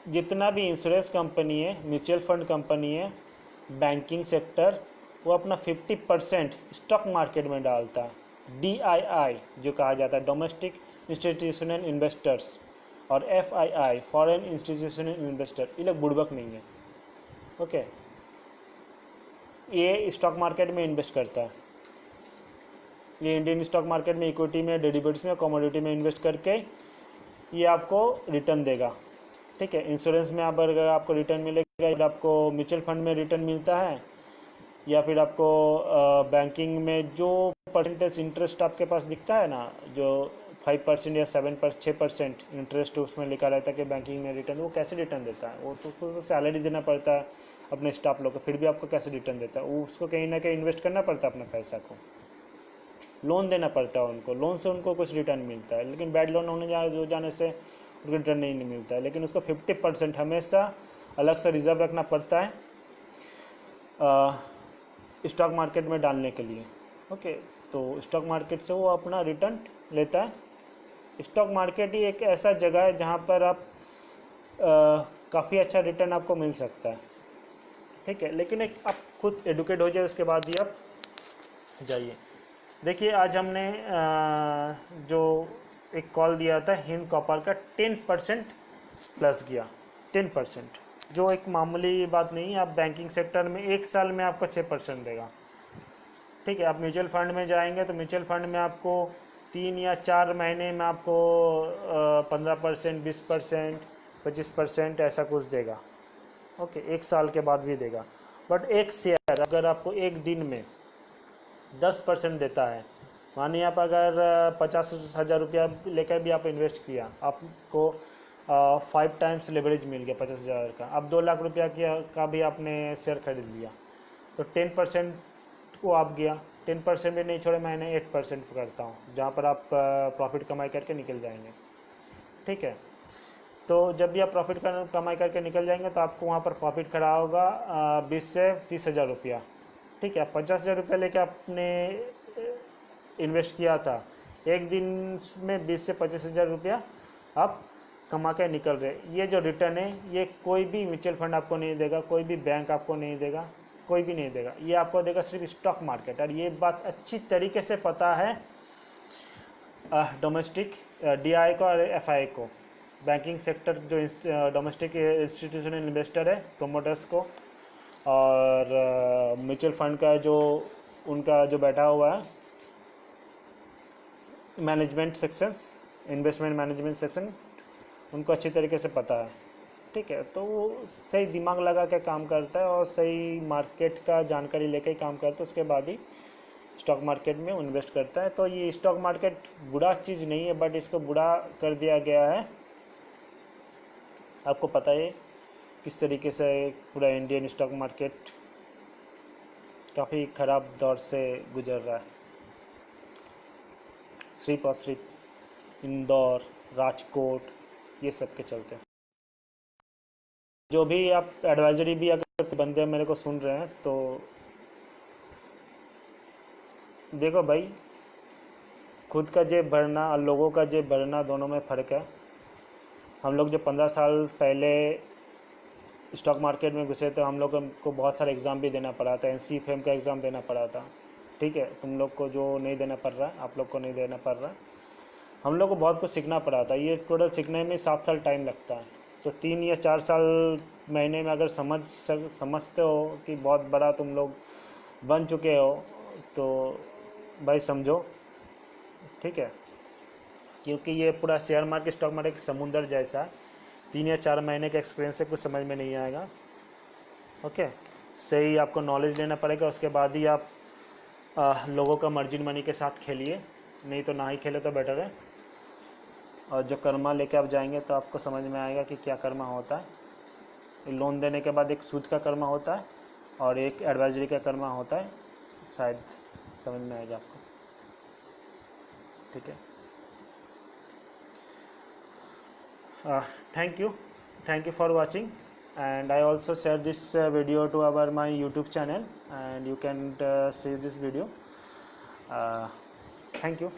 जितना भी इंश्योरेंस कंपनी है, म्यूचुअल फंड कंपनी है, बैंकिंग सेक्टर, वो अपना 50% स्टॉक मार्केट में डालता है। DII जो कहा जाता है, डोमेस्टिक इंस्टीट्यूशनल इन्वेस्टर्स, और FII फॉरेन इंस्टीट्यूशनल इन्वेस्टर, ये लोग बुड़बक नहीं है। ओके, ये स्टॉक मार्केट में इन्वेस्ट करता है। ये इंडियन स्टॉक मार्केट में इक्विटी में, डेरिवेटिव्स में, कमोडिटी में इन्वेस्ट करके ये आपको रिटर्न देगा। ठीक है, इंश्योरेंस में आप अगर आपको रिटर्न मिलेगा, या आपको म्यूचुअल फंड में रिटर्न मिलता है, या फिर आपको बैंकिंग में जो परसेंटेज इंटरेस्ट आपके पास दिखता है ना, जो 5% या 6% इंटरेस्ट उसमें लिखा रहता है कि बैंकिंग में रिटर्न, वो कैसे रिटर्न देता है? वो तो उसको सैलरी देना पड़ता है अपने स्टाफ लोग को, फिर भी आपको कैसे रिटर्न देता है? वो उसको कहीं ना कहीं इन्वेस्ट करना पड़ता है अपने पैसा को, लोन देना पड़ता है उनको, लोन से उनको कुछ रिटर्न मिलता है। लेकिन बैड लोन हो जाने से उनको रिटर्न नहीं मिलता है। लेकिन उसको 50% हमेशा अलग से रिजर्व रखना पड़ता है स्टॉक मार्केट में डालने के लिए। ओके, तो स्टॉक मार्केट से वो अपना रिटर्न लेता है। स्टॉक मार्केट ही एक ऐसा जगह है जहाँ पर आप काफ़ी अच्छा रिटर्न आपको मिल सकता है। ठीक है, लेकिन एक आप खुद एडुकेट हो जाए उसके बाद ही आप जाइए। देखिए आज हमने जो एक कॉल दिया था हिंद कॉपर का, 10% प्लस गया। 10% जो एक मामूली बात नहीं है। आप बैंकिंग सेक्टर में एक साल में आपको 6% देगा। ठीक है, आप म्यूचुअल फंड में जाएंगे तो म्यूचुअल फंड में आपको 3 या 4 महीने में आपको 15%, 20%, 25% ऐसा कुछ देगा। ओके, एक साल के बाद भी देगा। बट एक शेयर अगर आपको एक दिन में 10% देता है, मानिए आप अगर 50,000 रुपया लेकर भी आप इन्वेस्ट किया, आपको 5 टाइम्स लेवरेज मिल गया 50,000 का। अब 2 लाख रुपया का भी आपने शेयर खरीद लिया, तो 10% को आप गया। 10% भी नहीं छोड़े, मैंने 8% करता हूँ, जहाँ पर आप प्रॉफिट कमाई करके निकल जाएंगे। ठीक है, तो जब भी आप प्रॉफिट कमाई करके निकल जाएंगे तो आपको वहाँ पर प्रॉफिट खड़ा होगा 20 से 30,000 रुपया। ठीक है, 50,000 रुपया लेके आपने इन्वेस्ट किया था, एक दिन में 20 से 25,000 रुपया आप कमा के निकल रहे। ये जो रिटर्न है ये कोई भी म्यूचुअल फंड आपको नहीं देगा, कोई भी बैंक आपको नहीं देगा, कोई भी नहीं देगा। ये आपको देगा सिर्फ स्टॉक मार्केट। और ये बात अच्छी तरीके से पता है डोमेस्टिक DI को और FI को, बैंकिंग सेक्टर जो डोमेस्टिक इंस्टीट्यूशनल इन्वेस्टर है, प्रोमोटर्स को, और म्यूचुअल फंड का जो उनका जो बैठा हुआ है management sections, investment management section, उनको अच्छी तरीके से पता है। ठीक है, तो वो सही दिमाग लगा के काम करता है और सही मार्केट का जानकारी लेके ही काम करता है, उसके बाद ही स्टॉक मार्केट में इन्वेस्ट करता है। तो ये स्टॉक मार्केट बुरा चीज़ नहीं है, बट इसको बुरा कर दिया गया है। आपको पता है किस तरीके से पूरा इंडियन स्टॉक मार्केट काफ़ी ख़राब दौर से गुजर रहा है। सिर्फ और सिर्फ इंदौर, राजकोट, ये सब के चलते। जो भी आप एडवाइजरी भी अगर बंदे मेरे को सुन रहे हैं तो देखो भाई, खुद का जेब भरना और लोगों का जेब भरना दोनों में फ़र्क है। हम लोग जब 15 साल पहले स्टॉक मार्केट में घुसे तो हम लोग को बहुत सारे एग्ज़ाम भी देना पड़ा था। NC-FEM का एग्ज़ाम देना पड़ा था। ठीक है, तुम लोग को जो नहीं देना पड़ रहा है, आप लोग को नहीं देना पड़ रहा है। हम लोग को बहुत कुछ सीखना पड़ा था। ये टोटल सीखने में 7 साल टाइम लगता है। तो 3 या 4 साल महीने में अगर समझते हो कि बहुत बड़ा तुम लोग बन चुके हो, तो भाई समझो, ठीक है, क्योंकि ये पूरा शेयर मार्केट स्टॉक मार्केट समुंदर जैसा है। 3 या 4 महीने के एक्सपीरियंस से कुछ समझ में नहीं आएगा। ओके, सही आपको नॉलेज लेना पड़ेगा, उसके बाद ही आप लोगों का मार्जिन मनी के साथ खेलिए, नहीं तो ना ही खेले तो बेटर है। और जो कर्मा लेके आप जाएंगे तो आपको समझ में आएगा कि क्या कर्मा होता है। लोन देने के बाद एक सूद का कर्मा होता है और एक एडवाइजरी का कर्मा होता है, शायद समझ में आएगा आपको, ठीक है। Thank you for watching, and I also share this video to my YouTube channel, and you can see this video. Thank you.